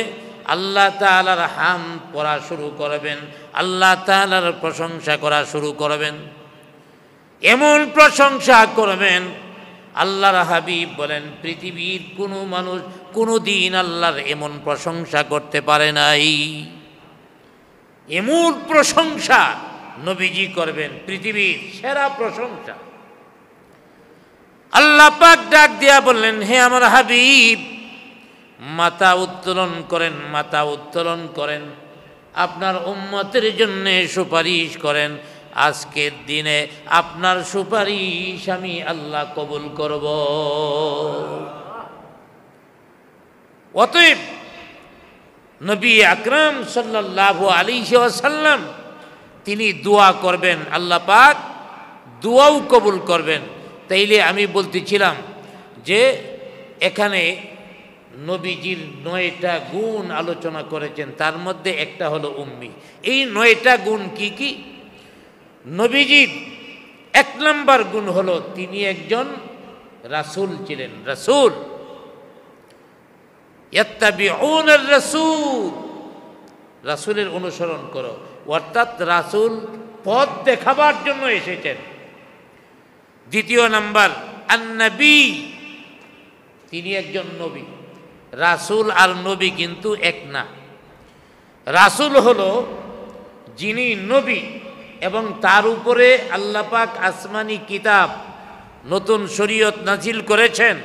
আল্লাহ তাআলার হামদ পড়া শুরু করবেন, আল্লাহ তাআলার প্রশংসা করা শুরু করবেন। এমন প্রশংসা করবেন, আল্লাহর হাবিব বলেন, পৃথিবীর কোনো মানুষ কোনো দিন আল্লাহর এমন প্রশংসা করতে পারে নাই। এমন প্রশংসা নবীজি করবেন, পৃথিবীর সেরা প্রশংসা। আল্লাহ পাক ডাক দিয়া বললেন, হে আমার হাবিব, মাথা উত্তোলন করেন, মাথা উত্তোলন করেন, আপনার উম্মতের জন্য সুপারিশ করেন। আজকের দিনে আপনার সুপারিশ আমি আল্লাহ কবুল করব। অতএব নবী আকরাম সাল্লাল্লাহু আলাইহি ওয়াসাল্লাম তিনি দোয়া করবেন, আল্লাহ পাক দোয়াও কবুল করবেন। তাইলে আমি বলতেছিলাম যে এখানে নবীজির 9টা গুণ আলোচনা করেছেন, তার মধ্যে একটা হলো উম্মি। এই 9টা গুণ কি কি? নবীজির 1 নম্বর গুণ হলো তিনি একজন রাসূল ছিলেন, রাসূল। ইয়াত্তাবিউনার রাসূল, রাসূলের অনুসরণ করো, অর্থাৎ রাসূল পথ দেখাবার জন্য এসেছেন। দ্বিতীয় নাম্বার আন-নবী, তিনি একজন নবী। রাসূল আর নবী কিন্তু এক না। রাসূল হলো যিনি নবী এবং তার উপরে আল্লাহ পাক আসমানি কিতাব নতুন শরীয়ত নাজিল করেছেন,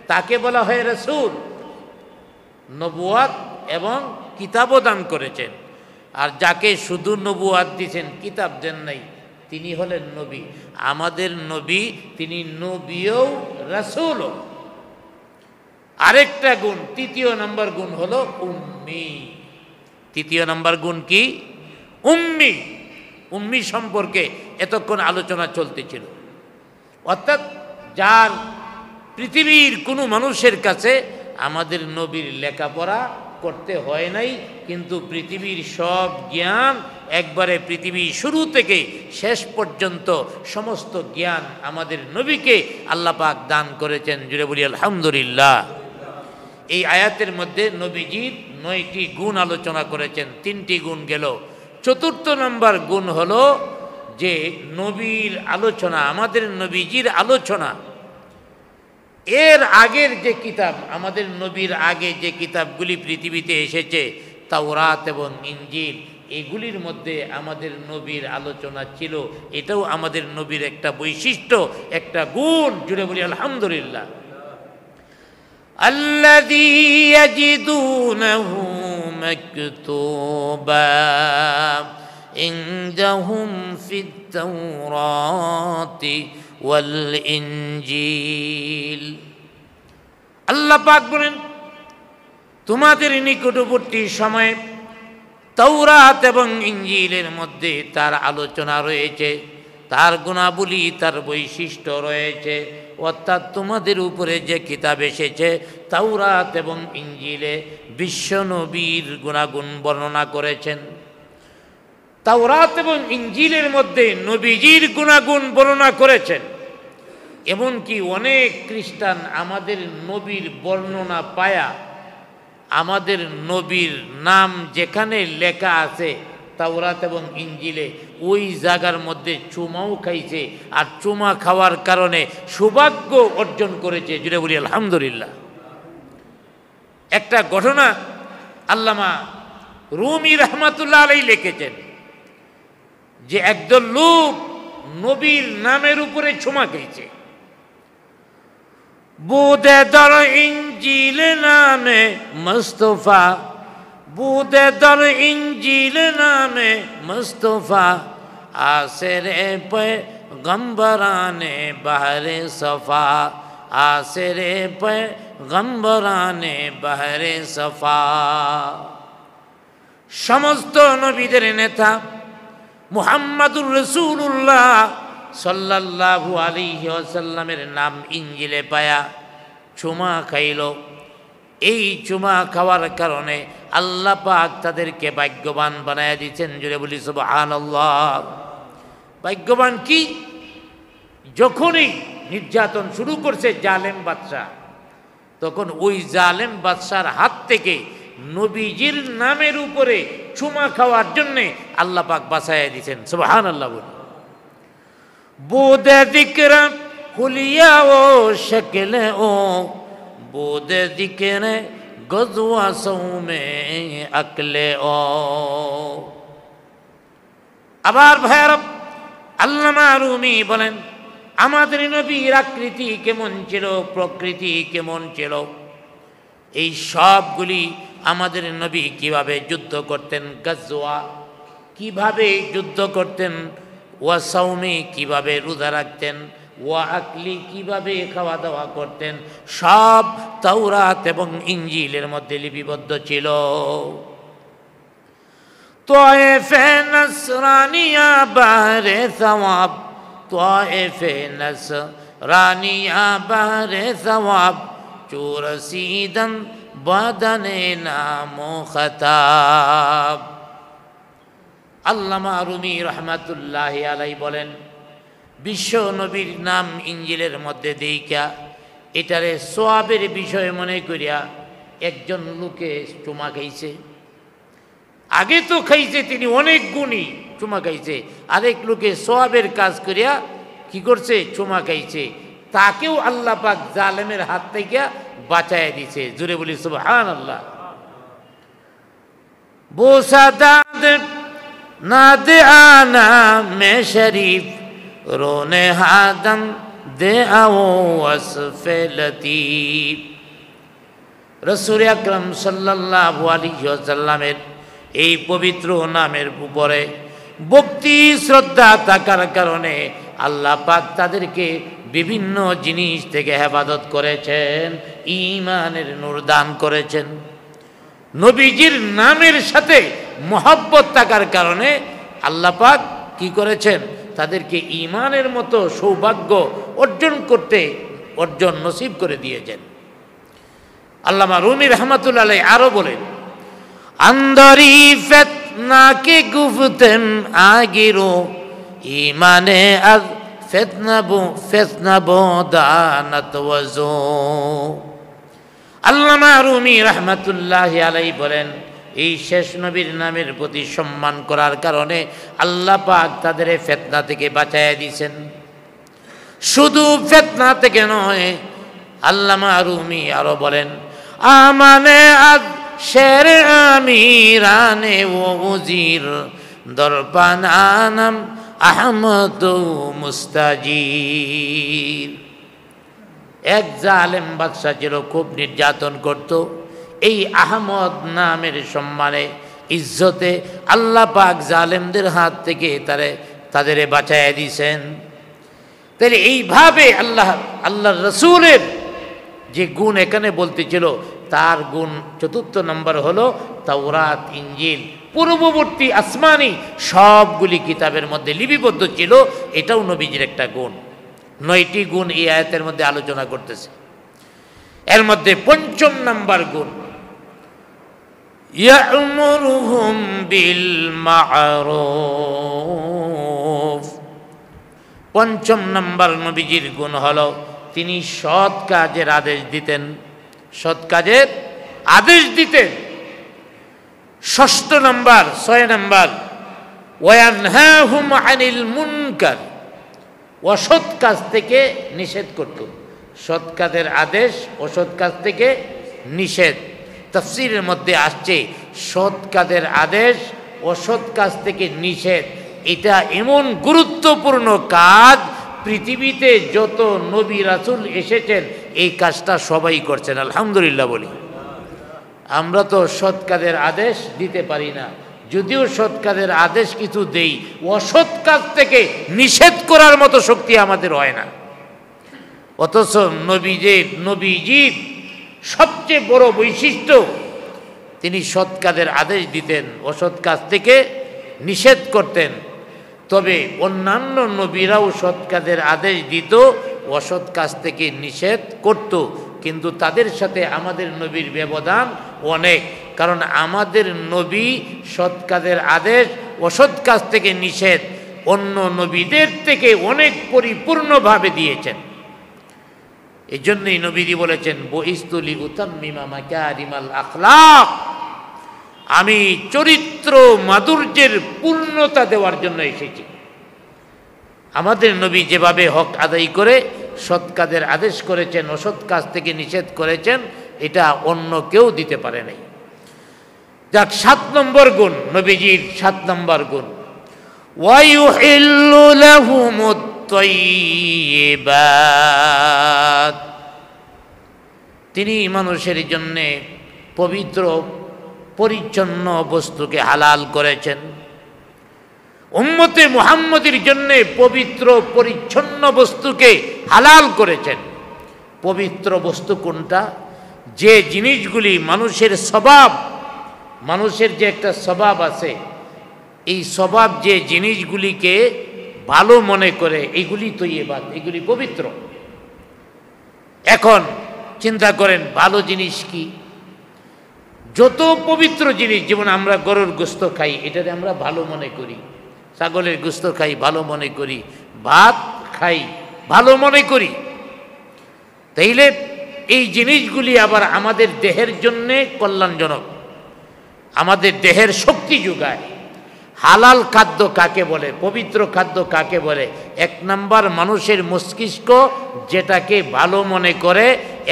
তাকে বলা হয় রাসূল। নবুয়াত এবং কিতাবও দান করেছেন। আর যাকে শুধু নবুয়াত দিয়েছেন, কিতাব দেন নাই, তিনি হলেন নবী। আমাদের নবী, তিনি নবীও রাসূলও। আরেকটা গুণ, তৃতীয় নম্বর গুণ হলো উম্মি। তৃতীয় নম্বর গুণ কি? উম্মি। উম্মি সম্পর্কে এতক্ষণ আলোচনা চলতেছিল। অর্থাৎ যার পৃথিবীর কোনো মানুষের কাছে আমাদের নবীর লেখাপড়া করতে হয় নাই, কিন্তু পৃথিবীর সব জ্ঞান একবারে পৃথিবীর শুরু থেকে শেষ পর্যন্ত সমস্ত জ্ঞান আমাদের নবীকে আল্লাহ পাক দান করেছেন। জুড়ে বলি আলহামদুলিল্লাহ। এই আয়াতের মধ্যে নবীজির 9টি গুণ আলোচনা করেছেন, 3টি গুণ গেল। চতুর্থ নম্বর গুণ হলো যে নবীর আলোচনা, আমাদের নবীজির আলোচনা। এর আগের যে কিতাব, আমাদের নবীর আগে যে কিতাবগুলি পৃথিবীতে এসেছে, তাওরাত এবং ইনজিল, এগুলির মধ্যে আমাদের নবীর আলোচনা ছিল। এটাও আমাদের নবীর একটা বৈশিষ্ট্য, একটা গুণ। জুড়ে বলি আলহামদুলিল্লাহ। الذي يجدونه مكتوبا عندهم في التوراة والإنجيل। আল্লাহ পাক বলেন, তোমাদের নিকটবর্তী সময়ে তাওরাত এবং ইনজিলের মধ্যে তার আলোচনা রয়েছে, তার গুণাবলী, তার বৈশিষ্ট্য রয়েছে। অর্থাৎ তোমাদের উপরে যে কিতাব এসেছে তাওরাত এবং ইনজিলে বিশ্বনবীর গুণাগুণ বর্ণনা করেছেন। তাওরাত এবং ইনজিলের মধ্যে নবীজির গুণাগুণ বর্ণনা করেছেন। এমনকি অনেক খ্রিস্টান আমাদের নবীর বর্ণনা পায়া আমাদের নবীর নাম যেখানে লেখা আছে তাওরাত এবং ইনজিলে, ওই জায়গার মধ্যে চুমাও খাইছে, আর চুমা খাওয়ার কারণে সৌভাগ্য অর্জন করেছে। জুড়ে বলি আলহামদুলিল্লাহ। একটা ঘটনা আল্লামা রুমি রহমাতুল্লাহ আলাইহি লিখেছেন যে একদল লোক নবীর নামের উপরে চুমা খেয়েছে। বুদে দর ইনজিল নামে মুস্তফা, বুদে দর ইনজিল নামে মুস্তফা, আসরে पैगंबराने बहरे सफा, আসরে पैगंबराने बहरे सफा। সমস্ত নবীদের নেতা মুহাম্মাদুর রাসূলুল্লাহ সাল্লাল্লাহু আলাইহি ওয়াসাল্লামের নাম ইনজিলে পায়া চুমা খাইল। এই চুমা খাওয়ার কারণে আল্লাহ পাক তাদেরকে ভাগ্যবান বানায়া দিয়েছেন। জুড়ে বলি সুবহানাল্লাহ। ভাগ্যবান কি? যখনই নির্যাতন শুরু করছে জালেম বাদশাহ, তখন ওই জালেম বাদশার হাত থেকে নবীজির নামের উপরে চুমা খাওয়ার জন্য আল্লাহ পাক বাঁচাইয়া দিয়েছেন। সুবহানাল্লাহ। বলি বুদে যিকরা হুলিয়া ও শকলে ও, বুদে যিকরে গজওয়া সৌমে আকলে ও। আবার ভাইরা, আল্লামা রুমি বলেন, আমাদের নবীর আকৃতি কেমন ছিল, প্রকৃতি কেমন ছিল, এই সবগুলি আমাদের নবী কিভাবে যুদ্ধ করতেন, গজওয়া কিভাবে যুদ্ধ করতেন, ওয়া সাওমি কিভাবে রোজা রাখতেন, ওয়া আকলি কিভাবে খাওয়া দাওয়া করতেন, সব তাওরাত এবং ইনজিলের মধ্যে লিপিবদ্ধ ছিল। তোয়েফে নসরানিয়া বাহরে সওয়াব, তোয়েফে নসরানিয়া বাহরে সওয়াব, চুরসিদন বাদনে নামো খতাব। আল্লামা রুমি রহমাতুল্লাহি আলাইহি বলেন, বিশ্ব নবীর নাম ইনজিলের মধ্যে দেইকা এটারে সোয়াবের বিষয় মনে করিয়া একজন লোকে চুমা খাইছে, আগে তো খাইছে তিনি অনেক গুণী, চুমা খাইছে, আরেক লোকে সওয়াবের কাজ করিয়া কি করছে, চুমা খাইছে, তাকেও আল্লাহ পাক জালেমের হাত থেকে বাঁচায় দিছে। জুড়ে বলি সুবহানাল্লাহ। बोसादाद नाद आना में शरीफ रोने हादम दे आओ वसफे लतीफ। रसूल আকরাম সাল্লাল্লাহু আলাইহি ওয়াসাল্লামের এই পবিত্র নামের উপরে ভক্তি শ্রদ্ধা থাকার কারণে আল্লাহ পাক তাদেরকে বিভিন্ন জিনিস থেকে হেফাজত করেছেন, ঈমানের নূর দান করেছেন। নবীজির নামের সাথে মহব্বত থাকার কারণে আল্লাহ পাক কি করেছেন, তাদেরকে ঈমানের মতো সৌভাগ্য অর্জন নসিব করে দিয়েছেন। আল্লামা রুমি রহমাতুল্লাহ আলাইহি আরো বলেন, আন্দরি ফিতনা কে গুফতেন আগিরো ঈমানে আজ ফিতনা বোদানাত ওয়াজো। আল্লামা রুমি রহমাতুল্লাহি আলাইহি বলেন, এই শেষ নবীর নামের প্রতি সম্মান করার কারণে আল্লাহ পাক তাদের ফিতনা থেকে বাঁচাইয়া দিয়েছেন। শুধু ফিতনা থেকে নয়, আল্লামা রুমি আরো বলেন, আমানে আজ শের আমিরানে ও উজির দরপানাম আহমদ মুস্তাজির। এক জালেম বাদশা ছিল, খুব নির্যাতন করত। এই আহমদ নামের সম্মানে ইজ্জতে আল্লাহ পাক জালেমদের হাত থেকে তাদের বাঁচাইয়া দিয়েছেন। তাহলে এইভাবে আল্লাহর রসুলের যে গুণ এখানে বলতেছিল, তার গুণ চতুর্থ নম্বর হলো তাওরাত, ইনজিল, পূর্ববর্তী আসমানি সবগুলি কিতাবের মধ্যে লিপিবদ্ধ ছিল। এটাও নবীজির একটা গুণ। 9টি গুণ এই আয়াতের মধ্যে আলোচনা করতেছে। এর মধ্যে পঞ্চম নাম্বার গুণ, ইয়া'মুরুহুম বিল মা'রুফ। পঞ্চম নাম্বার নবীজির গুণ হলো তিনি সৎ কাজের আদেশ দিতেন, সৎ কাজের আদেশ দিতেন। ষষ্ঠ নাম্বার, 6 নাম্বার, ওয়ায়ানহাহুম আনিল মুনকার, অসৎ কাজ থেকে নিষেধ করত। সৎ কাজের আদেশ, অসৎ কাজ থেকে নিষেধ। তাফসীরের মধ্যে আসছে সৎ কাজের আদেশ, অসৎ কাজ থেকে নিষেধ, এটা এমন গুরুত্বপূর্ণ কাজ, পৃথিবীতে যত নবী রাসূল এসেছেন এই কাজটা সবাই করছেন। আলহামদুলিল্লাহ বলি। আমরা তো সৎ কাজের আদেশ দিতে পারি না, যদিও সৎ কাজের আদেশ কিছু দেই, অসৎ কাজ থেকে নিষেধ করার মতো শক্তি আমাদের হয় না। অথচ নবীজির সবচেয়ে বড় বৈশিষ্ট্য, তিনি সৎ কাজের আদেশ দিতেন, অসৎ কাজ থেকে নিষেধ করতেন। তবে অন্যান্য নবীরাও সৎ কাজের আদেশ দিত, অসৎ কাজ থেকে নিষেধ করত, কিন্তু তাদের সাথে আমাদের নবীর ব্যবধান অনেক। কারণ আমাদের নবী সৎ কাজের আদেশ, অসৎ কাজ থেকে নিষেধ অন্য নবীদের থেকে অনেক পরিপূর্ণভাবে দিয়েছেন। এই জন্যই নবীজি বলেছেন, বুইস্তু লিউতাম্মিমা মাকারিমাল আখলাক, আমি চরিত্র মাধুর্যের পূর্ণতা দেওয়ার জন্য এসেছি। আমাদের নবী যেভাবে হক আদায় করে সৎ কাজের আদেশ করেছেন, অসৎ কাজ থেকে নিষেধ করেছেন, এটা অন্য কেউ দিতে পারে নাই। যাক, 7 নম্বর গুণ, নবীজির 7 নম্বর গুণ, ওয়ায়ুহিল্লু লাহুমুত তাইয়্যিবাত। তিনি মানুষের জন্য পবিত্র পরিচ্ছন্ন বস্তুকে হালাল করেছেন। উম্মতে মুহাম্মদের জন্য পবিত্র পরিচ্ছন্ন বস্তুকে হালাল করেছেন। পবিত্র বস্তু কোনটা? যে জিনিসগুলি মানুষের স্বভাব, মানুষের যে একটা স্বভাব আছে, এই স্বভাব যে জিনিসগুলিকে ভালো মনে করে, এইগুলি তৈয়্যিবাত, এগুলি পবিত্র। এখন চিন্তা করেন, ভালো জিনিস কি? যত পবিত্র জিনিস, যেমন আমরা গরুর গোশত খাই, এটাতে আমরা ভালো মনে করি, ছাগলের গোশত খাই ভালো মনে করি, ভাত খাই ভালো মনে করি। তাইলে এই জিনিসগুলি আবার আমাদের দেহের জন্যে কল্যাণজনক, আমাদের দেহের শক্তি যোগায়। হালাল খাদ্য কাকে বলে, পবিত্র খাদ্য কাকে বলে? এক নাম্বার মানুষের মস্তিষ্ক যেটাকে ভালো মনে করে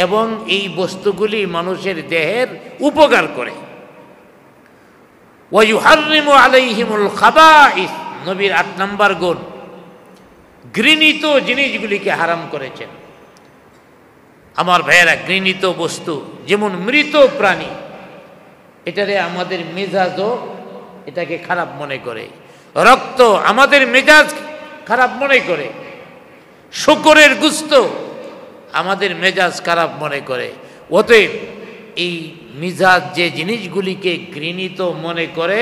এবং এই বস্তুগুলি মানুষের দেহের উপকার করে। ওয়ায়ুহাররিমু আলাইহিমুল খাবাইস, নবীর 8 নাম্বার গুণ, ঘৃণিত জিনিসগুলিকে হারাম করেছেন। আমার ভাইয়েরা, ঘৃণিত বস্তু যেমন মৃত প্রাণী, এটারে আমাদের মেজাজও এটাকে খারাপ মনে করে। রক্ত আমাদের মেজাজ খারাপ মনে করে। শূকরের গোশত আমাদের মেজাজ খারাপ মনে করে। অতএব এই মিজাজ যে জিনিসগুলিকে ঘৃণিত মনে করে,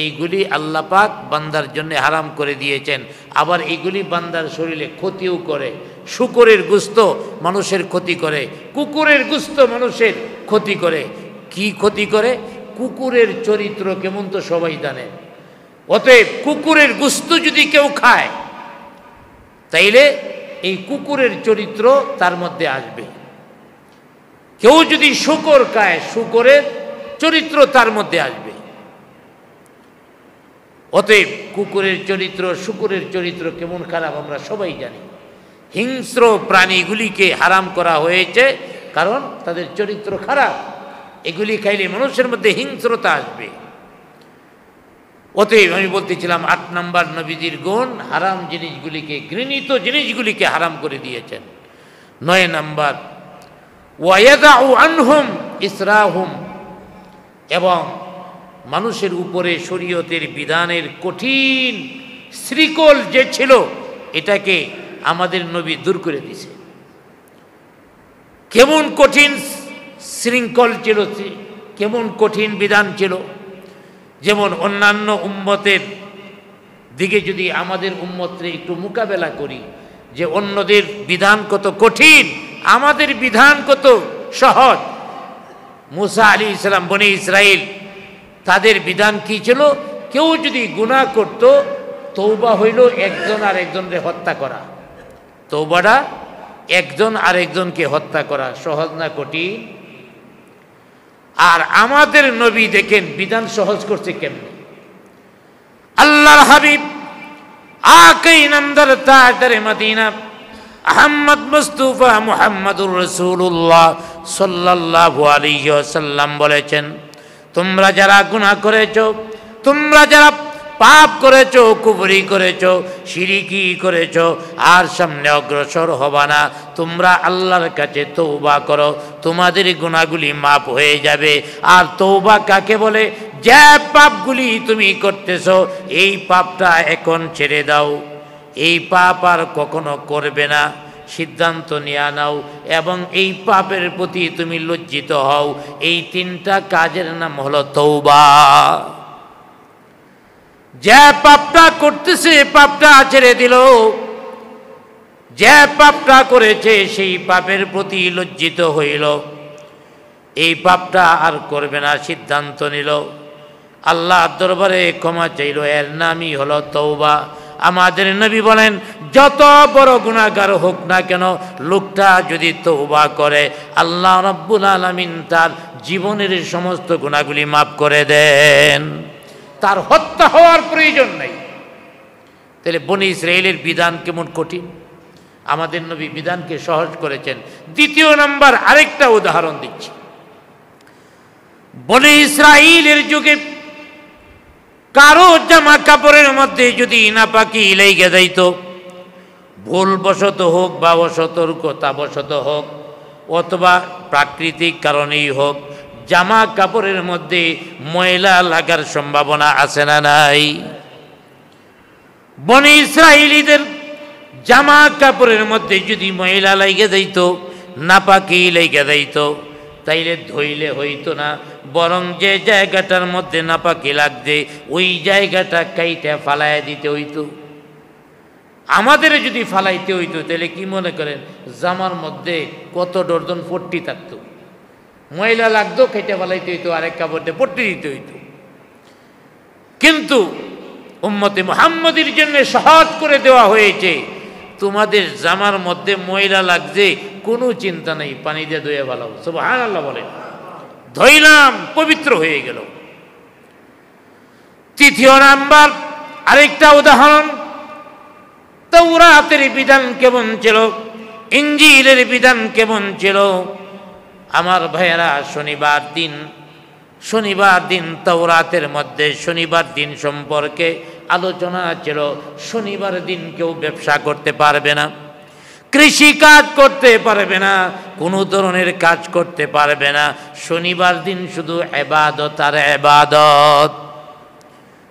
এইগুলি আল্লাহ পাক বান্দার জন্য হারাম করে দিয়েছেন। আবার এইগুলি বান্দার শরীরে ক্ষতিও করে। শূকরের গোশত মানুষের ক্ষতি করে, কুকুরের গোশত মানুষের ক্ষতি করে। কি ক্ষতি করে? কুকুরের চরিত্র কেমন তো সবাই জানে। অতএব কুকুরের গোশত যদি কেউ খায়, তাইলে এই কুকুরের চরিত্র তার মধ্যে আসবে। কেউ যদি শূকর খায়, শূকরের চরিত্র তার মধ্যে আসবে। অতএব কুকুরের চরিত্র, শূকরের চরিত্র কেমন খারাপ আমরা সবাই জানি। হিংস্র প্রাণীগুলিকে হারাম করা হয়েছে কারণ তাদের চরিত্র খারাপ। এগুলি খাইলে মানুষের মধ্যে হিংস্রতা আসবে। অতএব আমি বলতেছিলাম 8 নাম্বার নবীজির গুণ, হারাম জিনিসগুলিকে, ঘৃণিত জিনিসগুলিকে হারাম করে দিয়েছেন। 9 নাম্বার, ওয়ায়াদাউ আনহুম ইসরাহুম, এবং মানুষের উপরে শরীয়তের বিধানের কঠিন শৃঙ্খল যে ছিল, এটাকে আমাদের নবী দূর করে দিয়েছে। কেমন কঠিন শৃঙ্খল ছিল, কেমন কঠিন বিধান ছিল। যেমন অন্যান্য উম্মতের দিকে যদি আমাদের উম্মতরে একটু মোকাবেলা করি, যে অন্যদের বিধান কত কঠিন, আমাদের বিধান কত সহজ। মুসা আলাইহিস সালাম, বনি ইসরাইল, তাদের বিধান কি ছিল? কেউ যদি গুনাহ করত, তওবা হইল একজন আর একজনকে হত্যা করা। তওবাটা একজন আর একজনকে হত্যা করা, সহজ না কঠিন? আর আমাদের নবী দেখেন বিধান সহজ করছে কেমনে। আল্লাহর হাবিব আকাই নামদার তাজদারে মদিনা আহমদ মুস্তাফা মুহাম্মদুর রাসূলুল্লাহ সাল্লাল্লাহু আলাইহি ওয়াসাল্লাম বলেছেন, তোমরা যারা গুনাহ করেছো, তোমরা যারা পাপ করেছো, কুফরি করেছো, শিরকি করেছো, আর সামনে অগ্রসর হবা না, তোমরা আল্লাহর কাছে তওবা করো, তোমাদের গুনাহগুলি মাফ হয়ে যাবে। আর তওবা কাকে বলে? যে পাপগুলি তুমি করতেছো, এই পাপটা এখন ছেড়ে দাও, এই পাপ আর কখনো করবে না, সিদ্ধান্ত নিয়ে নাও, এবং এই পাপের প্রতি তুমি লজ্জিত হও। এই 3টা কাজের নাম হলো তওবা। যে পাপটা করতেছে, পাপটা ছেড়ে দিল, যে পাপটা করেছে সেই পাপের প্রতি লজ্জিত হইল, এই পাপটা আর করবে না, সিদ্ধান্ত নিল, আল্লাহর দরবারে ক্ষমা চাইল, এর নামই হলো তওবা। আমাদের নবী বলেন, যত বড় গুনাহগার হোক না কেন, লোকটা যদি তওবা করে, আল্লাহ রাব্বুল আলামিন তার জীবনের সমস্ত গুনাহগুলি মাফ করে দেন, তার হত্যা হওয়ার প্রয়োজন নাই। তাহলে বনি ইসরাইলের বিধান কেমন কঠিন, আমাদের নবী বিধানকে সহজ করেছেন। 2 নাম্বার আরেকটা উদাহরণ দিচ্ছি। বনি ইসরাইলের যুগে কারো জামা কাপড়ের মধ্যে যদি নাপাকি লেগে যাইত, ভুলবশত হোক বা অসতর্কতাবশত হোক অথবা প্রাকৃতিক কারণেই হোক, জামা কাপড়ের মধ্যে ময়লা লাগার সম্ভাবনা আছে না নাই? বনি ইসরাইলীদের জামা কাপড়ের মধ্যে যদি ময়লা লেগে যাইত, নাপাকি লেগে যাইত, তাইলে ধুইলে হইতো না, বরং যে জায়গাটার মধ্যে নাপাকি লাগবে ওই জায়গাটা কাইটা ফালাইয়া দিতে হইতো। আমাদের যদি ফালাইতে হইতো, তাহলে কি মনে করেন জামার মধ্যে কত ডর্জন পট্টি থাকতো, ময়লা লাগতো, কেটে ফালাইতে হইতো, আরেক কাপড় দিয়ে পট্টি দিতে হইতো। কিন্তু উম্মতে মুহাম্মদের জন্য সহজ করে দেওয়া হয়েছে, তোমাদের জামার মধ্যে ময়লা লাগছে, কোনো চিন্তা নেই, পানি দিয়ে ধুয়ে ভালো। সুবহানাল্লাহ বলে, ধুইলাম, পবিত্র হয়ে গেল। তৃতীয় নাম্বার আরেকটা উদাহরণ, তাওরাতের বিধান কেমন ছিল, ইনজিলের বিধান কেমন ছিল। আমার ভাইয়েরা, শনিবার দিন তাওরাতের মধ্যে শনিবার দিন সম্পর্কে আলোচনা ছিল। শনিবার দিন কেউ ব্যবসা করতে পারবে না, কৃষি কাজ করতে পারবে না, কোনো ধরনের কাজ করতে পারবে না। শনিবার দিন শুধু ইবাদত আর ইবাদত।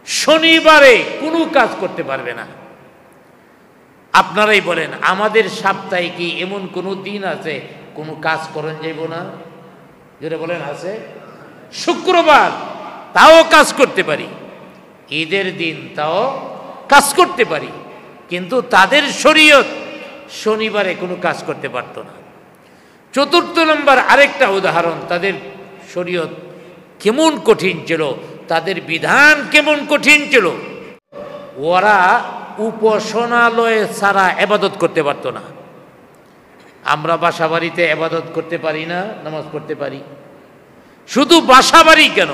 শনিবারে কোনো কাজ করতে পারবে না। আপনারাই বলেন, আমাদের সপ্তাহে কি এমন কোনো দিন আছে কোনো কাজ করেন যাইব না? যেটা বলেন আছে? শুক্রবার, তাও কাজ করতে পারি। ঈদের দিন তাও কাজ করতে পারি, কিন্তু তাদের শরীয়ত শনিবারে কোনো কাজ করতে পারতো না। চতুর্থ নম্বর আরেকটা উদাহরণ, তাদের শরীয়ত কেমন কঠিন ছিল, তাদের বিধান কেমন কঠিন ছিল। ওরা উপাসনালয়ে ছাড়া ইবাদত করতে পারতো না। আমরা বাসা বাড়িতে ইবাদত করতে পারি না, নামাজ পড়তে পারি। শুধু বাসা বাড়ি কেন,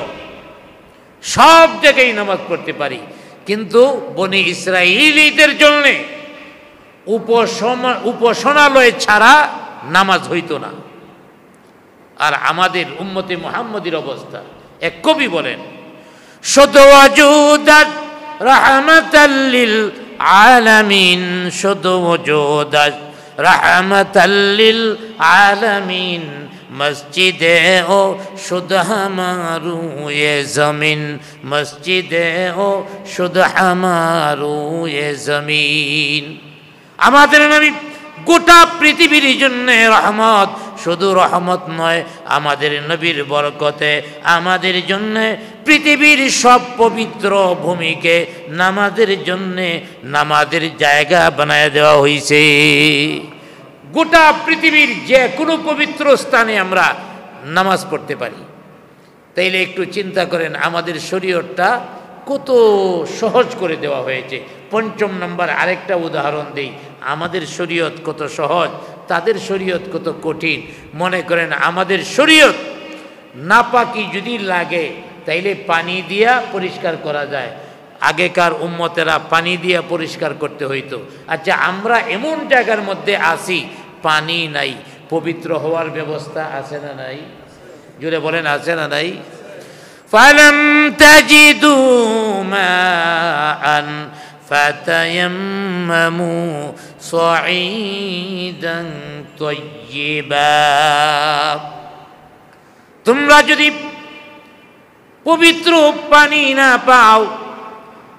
সব জায়গায় নামাজ পড়তে পারি, কিন্তু বনি ইসরাঈলীদের জন্য উপাসনালয় ছাড়া নামাজ হইতো না। আর আমাদের উম্মতে মুহাম্মদীর অবস্থা, এক কবি বলেন, শুধু ওয়াজুদাত রাহমাতাল লিল আলামিন, শুধু ওয়াজুদাত রাহমাতাল লিল আলামিন, মসজিদে ও শুধু হামারু এ জমিন, মসজিদে ও শুধু হামারু এ জমিন। আমাদের নবী গোটা পৃথিবীর জন্য রহমত, শুধু রহমত নয়, আমাদের নবীর বরকতে আমাদের জন্য পৃথিবীর সব পবিত্র ভূমিকে নামাজের জন্য নামাজের জায়গা বানায় দেওয়া হয়েছে। গোটা পৃথিবীর যে কোনো পবিত্র স্থানে আমরা নামাজ পড়তে পারি। তাইলে একটু চিন্তা করেন, আমাদের শরীয়তটা কত সহজ করে দেওয়া হয়েছে। পঞ্চম নম্বর আরেকটা উদাহরণ দেই, আমাদের শরীয়ত কত সহজ, তাদের শরীয়ত কত কঠিন। মনে করেন আমাদের শরীয়ত নাপাকি যদি লাগে তাইলে পানি দিয়া পরিষ্কার করা যায়। আগেকার উম্মতেরা পানি দিয়া পরিষ্কার করতে হইতো। আচ্ছা, আমরা এমন জায়গার মধ্যে আছি পানি নাই, পবিত্র হওয়ার ব্যবস্থা আছে না নাই? জোরে বলেন, আছে না নাই? ফালাম তাজিদু মাআন ফাতায়াম্মামু সাঈদান তাইয়্যিবা। তোমরা যদি পবিত্র পানি না পাও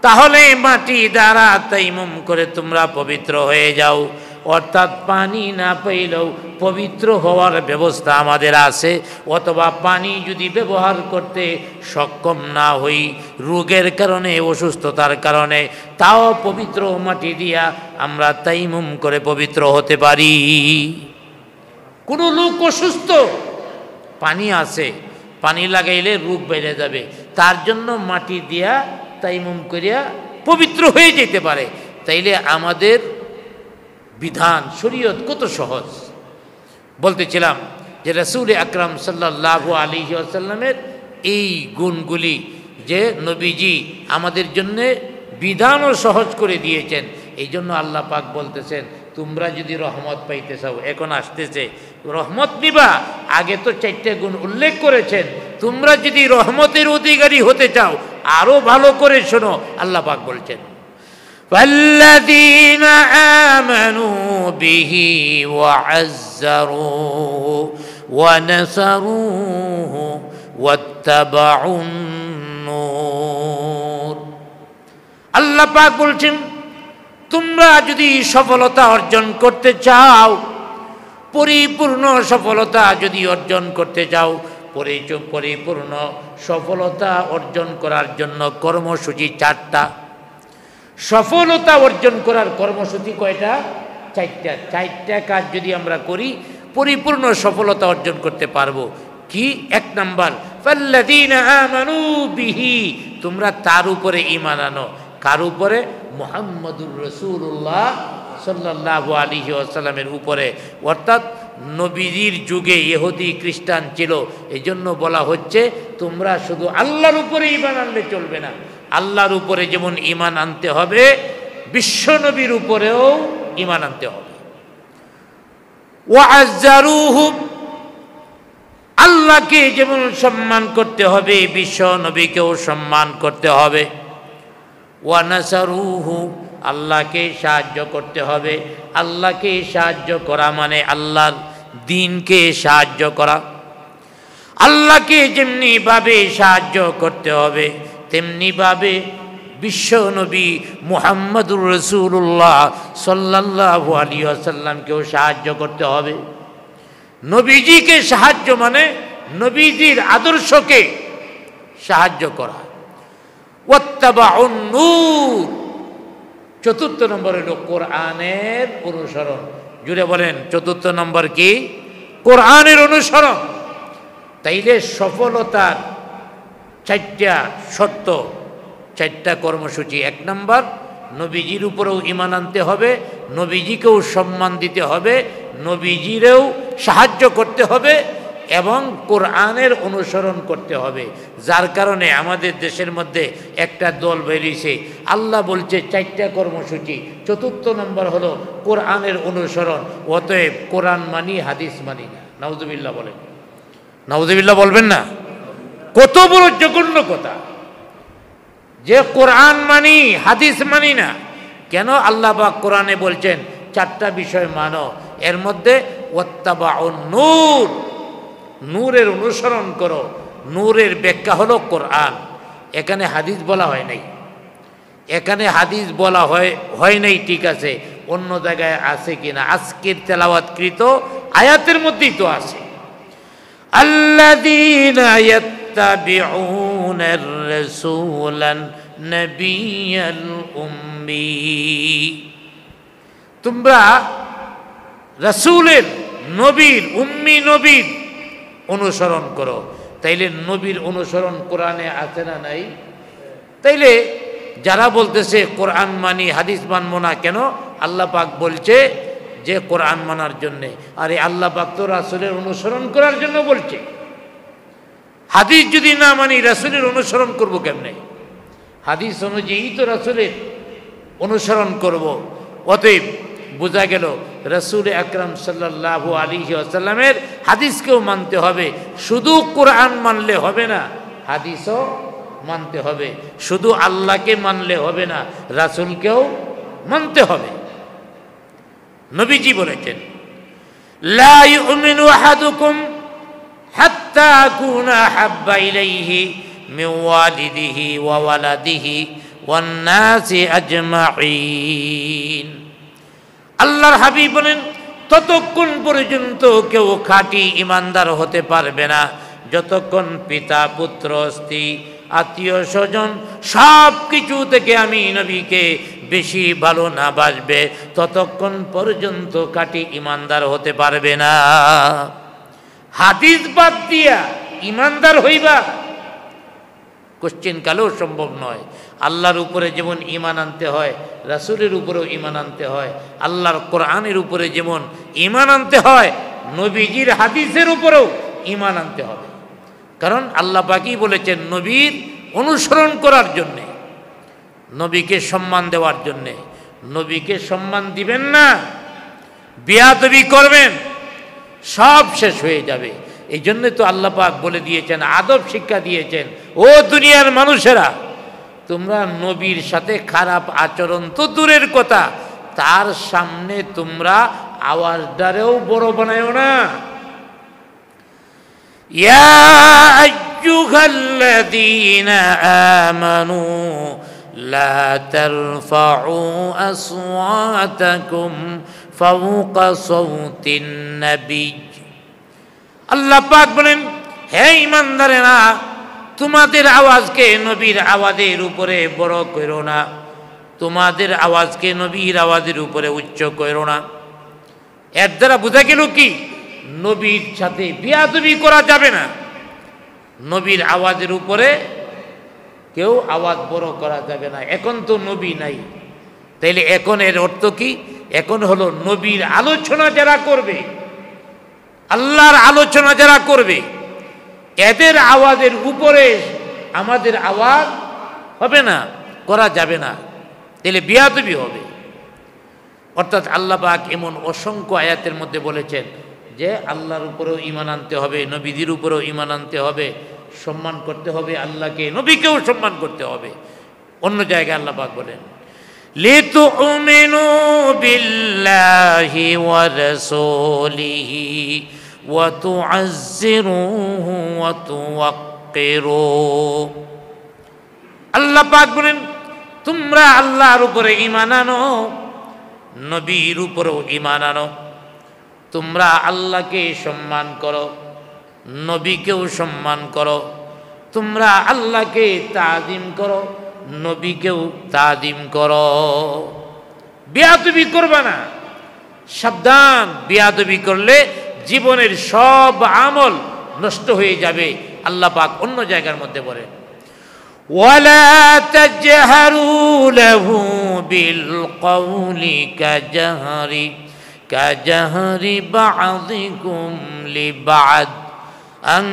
তাহলে মাটি দ্বারা তাইমুম করে তোমরা পবিত্র হয়ে যাও। অর্থাৎ পানি না পাইলেও পবিত্র হওয়ার ব্যবস্থা আমাদের আছে। অথবা পানি যদি ব্যবহার করতে সক্ষম না হই রোগের কারণে, অসুস্থতার কারণে, তাও পবিত্র মাটি দিয়া আমরা তাইমুম করে পবিত্র হতে পারি। কোনো লোক অসুস্থ, পানি আছে, পানি লাগাইলে রোগ বেড়ে যাবে, তার জন্য মাটি দিয়া তাইমুম করিয়া পবিত্র হয়ে যেতে পারে। তাইলে আমাদের বিধান শরীয়ত কত সহজ। বলতেছিলাম যে রাসূল আকরাম সাল্লাল্লাহু আলাইহি ওয়াসাল্লামের এই গুণগুলি, যে নবীজি আমাদের জন্য বিধানও সহজ করে দিয়েছেন। এই জন্য আল্লাহ পাক বলতেছেন, তোমরা যদি রহমত পাইতে চাও, এখন আসতেছে রহমত নিবা, আগে তো 4টা গুণ উল্লেখ করেছেন, তোমরা যদি রহমতের অধিকারী হতে চাও আরো ভালো করে শোনো। আল্লাহ পাক বলছেন, فالذين آمنوا به وعزروه ونصروه واتبعوا النور। আল্লাহ পাক বলছেন, তোমরা যদি সফলতা অর্জন করতে চাও, পরিপূর্ণ সফলতা যদি অর্জন করতে চাও, পরিপূর্ণ সফলতা অর্জন করার জন্য কর্মসূচি 4টা। সফলতা অর্জন করার কর্মসূচি কয়টা? 4টা। 4টা কাজ যদি আমরা করি পরিপূর্ণ সফলতা অর্জন করতে পারবো। কি? 1 নাম্বার, ফাল্লাযীনা আমানু বিহি, তোমরা তার উপরে ঈমান আনো। কার উপরে? মুহাম্মাদুর রাসূলুল্লাহ সাল্লাল্লাহু আলাইহি ওয়াসাল্লামের উপরে, অর্থাৎ নবীজির যুগে ইহুদি খ্রিস্টান ছিল। এই জন্য বলা হচ্ছে তোমরা শুধু আল্লাহর উপরে ঈমান আনলে চলবে না, আল্লাহর উপরে যেমন ঈমান আনতে হবে বিশ্ব নবীর উপরেও ঈমান আনতে হবে। ওয়াজ্জারুহু, আল্লাহকে যেমন সম্মান করতে হবে বিশ্ব নবীকেও সম্মান করতে হবে। ওয়ানাসারুহু, আল্লাহকে সাহায্য করতে হবে। আল্লাহকে সাহায্য করা মানে আল্লাহর দ্বীনকে সাহায্য করা। আল্লাহকে যেমনিভাবে সাহায্য করতে হবে তেমনিভাবে বিশ্ব নবী মুহাম্মদুর রাসূলুল্লাহ সাল্লাল্লাহু আলাইহি ওয়াসাল্লামকেও সাহায্য করতে হবে। নবীজিকে সাহায্য মানে নবীজির আদর্শকে সাহায্য করা। ওয়াত্তাবাউন নূর, চতুর্থ নম্বর হলো কোরআনের অনুসরণ। জুড়ে বলেন চতুর্থ নম্বর কি? কোরআনের অনুসরণ। তাইলে সফলতার চারটা শর্ত, চারটা কর্মসূচি। এক নম্বর, নবীজির উপরেও ঈমান আনতে হবে, নবীজিকেও সম্মান দিতে হবে, নবীজিরেও সাহায্য করতে হবে এবং কোরআনের অনুসরণ করতে হবে। যার কারণে আমাদের দেশের মধ্যে একটা দল বেরিয়েছে, আল্লাহ বলছে চারটা কর্মসূচি, চতুর্থ নম্বর হলো কোরআনের অনুসরণ। অতএব কোরআন মানি, হাদিস মানি না। নাউজুবিল্লাহ বলেন, নাউজুবিল্লাহ বলবেন না? কত বড় জঘন্য কথা যে কোরআন মানি হাদিস মানি না। কেন? আল্লাহ পাক কোরআনে বলছেন চারটা বিষয় মানো, এর মধ্যে ওয়াত্তাবাউন নূর, নূরের অনুসরণ করো। নূরের ব্যাখ্যা হলো কোরআন। এখানে হাদিস বলা হয় নাই, এখানে হাদিস বলা হয় নাই, ঠিক আছে, অন্য জায়গায় আছে কিনা আজকের তেলাওয়াতকৃত আয়াতের মধ্যেই তো আছে। আল্লাযীনা ইয়াত্তাবিউনার রাসূলান নাবিয়াল উম্মি, তোমরা রাসূলের নবীর, উম্মি নবীর অনুসরণ করো। তাইলে নবীর অনুসরণ কোরআনে আছে না নাই? তাইলে যারা বলতেছে কোরআন মানি হাদিস মানবো না, কেন? আল্লাহ পাক বলছে যে কোরআন মানার জন্যে। আরে আল্লাহ পাক তো রাসূলের অনুসরণ করার জন্য বলছে। হাদিস যদি না মানি রাসূলের অনুসরণ করব কেমনে? হাদিস অনুযায়ী তো রাসূলের অনুসরণ করব। অতএব বোঝা গেল রাসূল আকরাম সাল্লাল্লাহু আলাইহি ওয়াসাল্লামের হাদিসকেও মানতে হবে। শুধু কোরআন মানলে হবে না, হাদিসও মানতে হবে। শুধু আল্লাহকে মানলে হবে না, রাসূলকেও মানতে হবে। নবীজি বলেছেন, লা ইউমিনু আহাদুকুম হাত্তা আকুনা হাব্বা ইলাইহি মিন ওয়ালিদিহি ওয়া ওয়ালাদিহি ওয়ান নাসি আজমাইন। আল্লাহর হাবিব বলেন, ততক্ষণ পর্যন্ত কেউ খাঁটি ইমানদার হতে পারবে না যতক্ষণ পিতা, পুত্র, স্ত্রী, আত্মীয় স্বজন সব কিছু থেকে আমি নবীকে বেশি ভালো না বাসবে, ততক্ষণ পর্যন্ত খাঁটি ইমানদার হতে পারবে না। হাদিস বাদ দিয়া ইমানদার হইবা কোশ্চিন কালেও সম্ভব নয়। আল্লাহর উপরে যেমন ঈমান আনতে হয়, রাসূলের উপরেও ঈমান আনতে হয়। আল্লাহর কোরআনের উপরে যেমন ঈমান আনতে হয়, নবীজির হাদিসের উপরেও ঈমান আনতে হবে। কারণ আল্লাহ পাকই বলেছেন নবীর অনুসরণ করার জন্যে, নবীকে সম্মান দেওয়ার জন্যে। নবীকে সম্মান দিবেন না, বেয়াদবি করবেন, সব শেষ হয়ে যাবে। এই জন্যে তো আল্লাহ পাক বলে দিয়েছেন, আদব শিক্ষা দিয়েছেন, ও দুনিয়ার মানুষেরা, তোমরা নবীর সাথে খারাপ আচরণ তো দূরের কথা, তার সামনে তোমরা আওয়াজদারেও বড় বানায়ো না। ইয়া আইয়ুহাল্লাযীনা আমানু লা তারফাউ আসওয়াতাকুম ফাওকা সাওতিন নবী। আল্লাহ পাক বলেন, হে ঈমানদারেরা, তোমাদের আওয়াজকে নবীর আওয়াজের উপরে বড় করো না, তোমাদের আওয়াজকে নবীর আওয়াজের উপরে উচ্চ করো না। এর দ্বারা বোঝা গেল কি? নবীর সাথে বেয়াদবি করা যাবে না, নবীর আওয়াজের উপরে কেউ আওয়াজ বড় করা যাবে না। এখন তো নবী নাই, তাইলে এখন এর অর্থ কি? এখন হলো নবীর আলোচনা যারা করবে, আল্লাহর আলোচনা যারা করবে, এদের আওয়াজের উপরে আমাদের আওয়াজ হবে না, করা যাবে না, তাহলে বিয়াদবি হবে। অর্থাৎ আল্লাহ পাক এমন অসংখ্য আয়াতের মধ্যে বলেছেন যে আল্লাহর উপরেও ঈমান আনতে হবে, নবীদের উপরেও ঈমান আনতে হবে, সম্মান করতে হবে আল্লাহকে, নবীকেও সম্মান করতে হবে। অন্য জায়গায় আল্লাহ পাক বলেন লিতুমিনু বিল্লাহি ওয়া রাসূলিহি ওয়া তুআজ্জিরুহু ওয়া তুওয়াক্কিরু। আল্লাহ পাক বলেন তোমরা আল্লাহর উপরে ঈমান আনো, নবীর উপরেও ঈমান আনো, তোমরা আল্লাহকে সম্মান করো, নবীকেও সম্মান করো, তোমরা আল্লাহকে তাজিম করো, নবীকেও তাজিম করো। বেয়াদবি করবে না, সাবধান, বেয়াদবি করলে জীবনের সব আমল নষ্ট হয়ে যাবে। আল্লাহ পাক অন্য জায়গার মধ্যে বলেন ওয়ালা তাজহারু লাহু বিল কওলি কাজাহরি বা'দিকুম লিবা'দ আন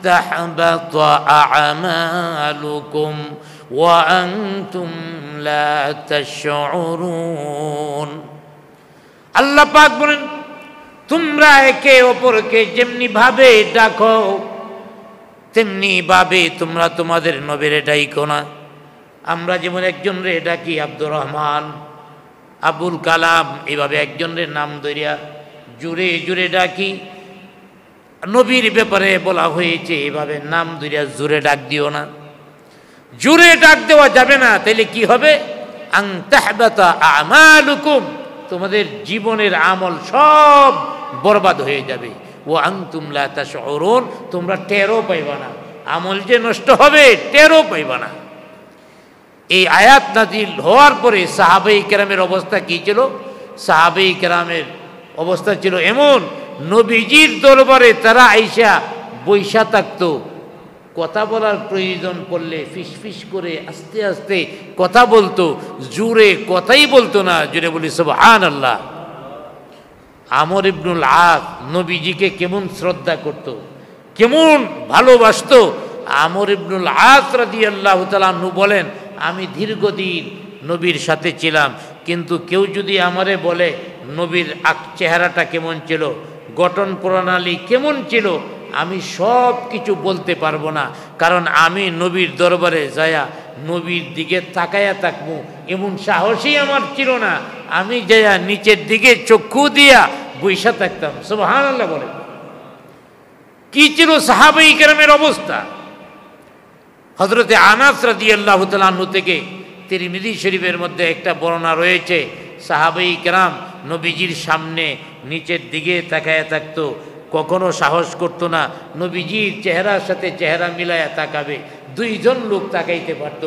তাহবাতা আ'মালুকুম ওয়া আনতুম লা তাশউরুন। আল্লাহ পাক বলেন তোমরা একে অপরকে যেমনি ভাবে ডাকো তেমনি ভাবে তোমরা তোমাদের নবীরে ডাইকো না। আমরা যেমন একজনরে ডাকি আব্দুর রহমান, আবুল কালাম, এইভাবে একজনের নাম ধরিয়া জুড়ে জুড়ে ডাকি। নবীর ব্যাপারে বলা হয়েছে এভাবে নাম ধরিয়া জুড়ে ডাক দিও না, জুড়ে ডাক দেওয়া যাবে না, তাইলে কি হবে? আন তাহবাতা আমালুকুম, তোমাদের জীবনের আমল সব বরবাদ হয়ে যাবে। ও আনতুম লা তাশউরুন, তোমরা টেরও পাইবা না, আমল যে নষ্ট হবে টেরও পাইবা না। এই আয়াত নাজিল হওয়ার পরে সাহাবাই কেরামের অবস্থা কি ছিল? সাহাবাই কেরামের অবস্থা ছিল এমন, নবীজির দরবারে তারা আইসা বৈশা থাকতো, কথা বলার প্রয়োজন পড়লে ফিসফিস করে আস্তে আস্তে কথা বলতো, জুড়ে কথাই বলতো না। জুড়ে বলি সুবহানাল্লাহ। আমর ইবনুল আস নবীজিকে কেমন শ্রদ্ধা করত, কেমন ভালোবাসতো। আমর ইবনুল আস রাদিয়াল্লাহু তাআলা আনহু বলেন আমি দীর্ঘদিন নবীর সাথে ছিলাম, কিন্তু কেউ যদি আমারে বলে নবীর চেহারাটা কেমন ছিল, গঠন প্রণালী কেমন ছিল, আমি সব কিছু বলতে পারবো না, কারণ আমি নবীর দরবারে যায়া নবীর দিকে তাকায়া থাকবো এমন সাহসই আমার ছিল না। আমি যায়া নিচের দিকে চক্ষু দিয়া বৈশা থাকতাম। সুবহানাল্লাহ বলে কি ছিল সাহাবাই কেরামের অবস্থা। হযরতে আনাস রাদিয়াল্লাহু তাআলা আনহু থেকে তিরমিজি শরীফের মধ্যে একটা বর্ণনা রয়েছে, সাহাবাই কেরাম নবীজির সামনে নিচের দিকে তাকায়া থাকতো, কখনো সাহস করতো না নবীজির চেহারার সাথে চেহারা মিলায়া তাকাবে। দুইজন লোক তাকাইতে পারত,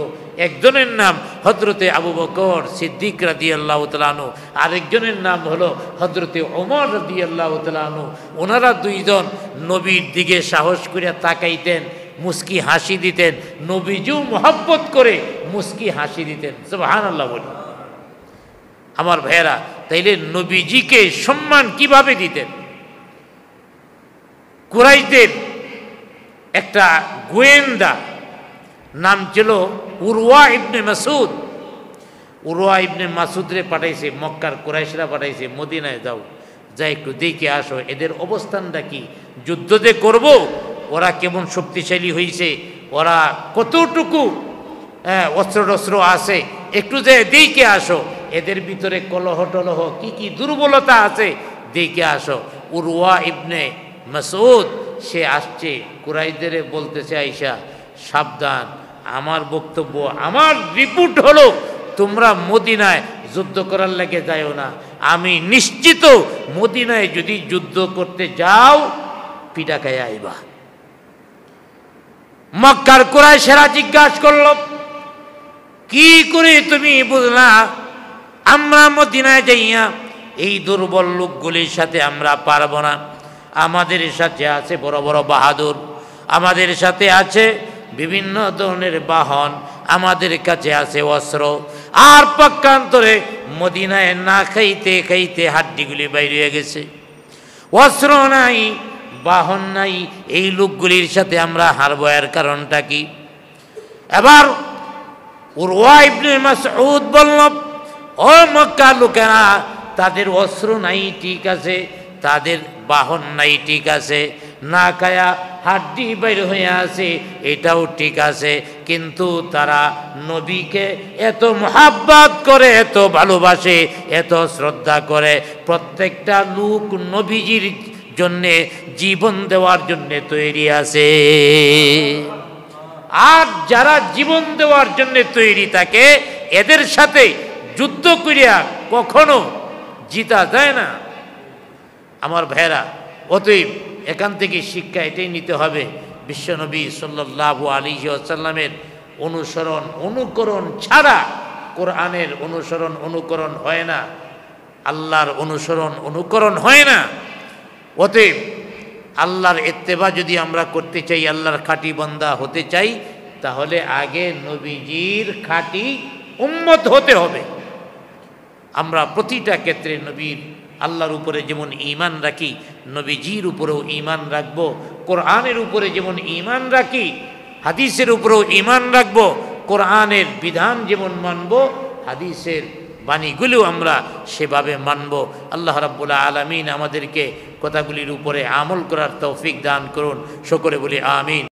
একজনের নাম হযরতে আবু বকর সিদ্দিক রাদিয়াল্লাহু তাআলা আনহু, আরেকজনের নাম হলো হযরতে ওমর রাদিয়াল্লাহু তাআলা আনহু। ওনারা দুইজন নবীর দিকে সাহস করিয়া তাকাইতেন, মুস্কি হাসি দিতেন, নবীজিও মহব্বত করে মুস্কি হাসি দিতেন। সুবহানাল্লাহ বলি আমার ভাইয়েরা, তাইলে নবীজিকে সম্মান কিভাবে দিতেন? কুরাইশদের একটা গোয়েন্দা নাম ছিল উরওয়া ইবনে মাসুদ। উরওয়া ইবনে মাসুদরে পাঠাইছে, মক্কার কুরাইশরা পাঠাইছে মদিনায় যাও, যা একটু দেখে আসো এদের অবস্থানটা কি, যুদ্ধ যে করব ওরা কেমন শক্তিশালী হয়েছে, ওরা কতটুকু অস্ত্র টস্ত্র আছে, একটু যে দেখে আসো, এদের ভিতরে কলহ টলহ কি কি দুর্বলতা আছে দেখে আসো। উরওয়া ইবনে মাসউদ সে আসছে, কুরাইশদের বলতেছে আইসা সাবধান, আমার বক্তব্য, আমার রিপোর্ট হলো তোমরা মদিনায় যুদ্ধ করার লাগে যাও না। আমি নিশ্চিত মদিনায় যদি যুদ্ধ করতে যাও পিটা খাইয়া আইবা। মক্কার কুরাইশেরা জিজ্ঞাসা করল কি করে তুমি বুঝলা আমরা মদিনায় যাইয়া এই দুর্বল লোকগুলির সাথে আমরা পারবো না? আমাদের সাথে আছে বড় বড় বাহাদুর, আমাদের সাথে আছে বিভিন্ন ধরনের বাহন, আমাদের কাছে আছে অস্ত্র, আর পক্ষান্তরে মদিনায় না খাইতে খাইতে হাড্ডিগুলি বাইরে হয়ে গেছে, অস্ত্র নাই, বাহন নাই, এই লোকগুলির সাথে আমরা হারবো। এর কারণটা কি? এবার উরওয়া ইবনে মাসউদ বলল, ও মক্কা লোকেরা, তাদের অস্ত্র নাই ঠিক আছে, তাদের বাহন নাই ঠিক আছে, না খায়া হাড্ডি বাইর হয়ে আছে এটাও ঠিক আছে, কিন্তু তারা নবীকে এত মোহাব্বত করে, এত ভালোবাসে, এত শ্রদ্ধা করে, প্রত্যেকটা লোক নবীজির জন্যে জীবন দেওয়ার জন্যে তৈরি আছে। আর যারা জীবন দেওয়ার জন্য তৈরি থাকে, এদের সাথে যুদ্ধ করিয়া কখনো জিতা যায় না। আমার ভাইরা, অতএব এখান থেকে শিক্ষা এটাই নিতে হবে, বিশ্বনবী সাল্লাল্লাহু আলাইহি ওয়াসাল্লামের অনুসরণ অনুকরণ ছাড়া কোরআনের অনুসরণ অনুকরণ হয় না, আল্লাহর অনুসরণ অনুকরণ হয় না। অতএব আল্লাহর ইত্তেবা যদি আমরা করতে চাই, আল্লাহর খাঁটি বান্দা হতে চাই, তাহলে আগে নবীজির খাঁটি উম্মত হতে হবে। আমরা প্রতিটা ক্ষেত্রে নবীর আল্লাহর উপরে যেমন ঈমান রাখি, নবীজির উপরেও ঈমান রাখব, কোরআনের উপরে যেমন ঈমান রাখি, হাদিসের উপরেও ঈমান রাখব, কোরআনের বিধান যেমন মানব, হাদিসের বাণীগুলো আমরা সেভাবে মানব। আল্লাহ রাব্বুল আলামিন আমাদেরকে কথাগুলির উপরে আমল করার তৌফিক দান করুন। সকলে বলি আমিন।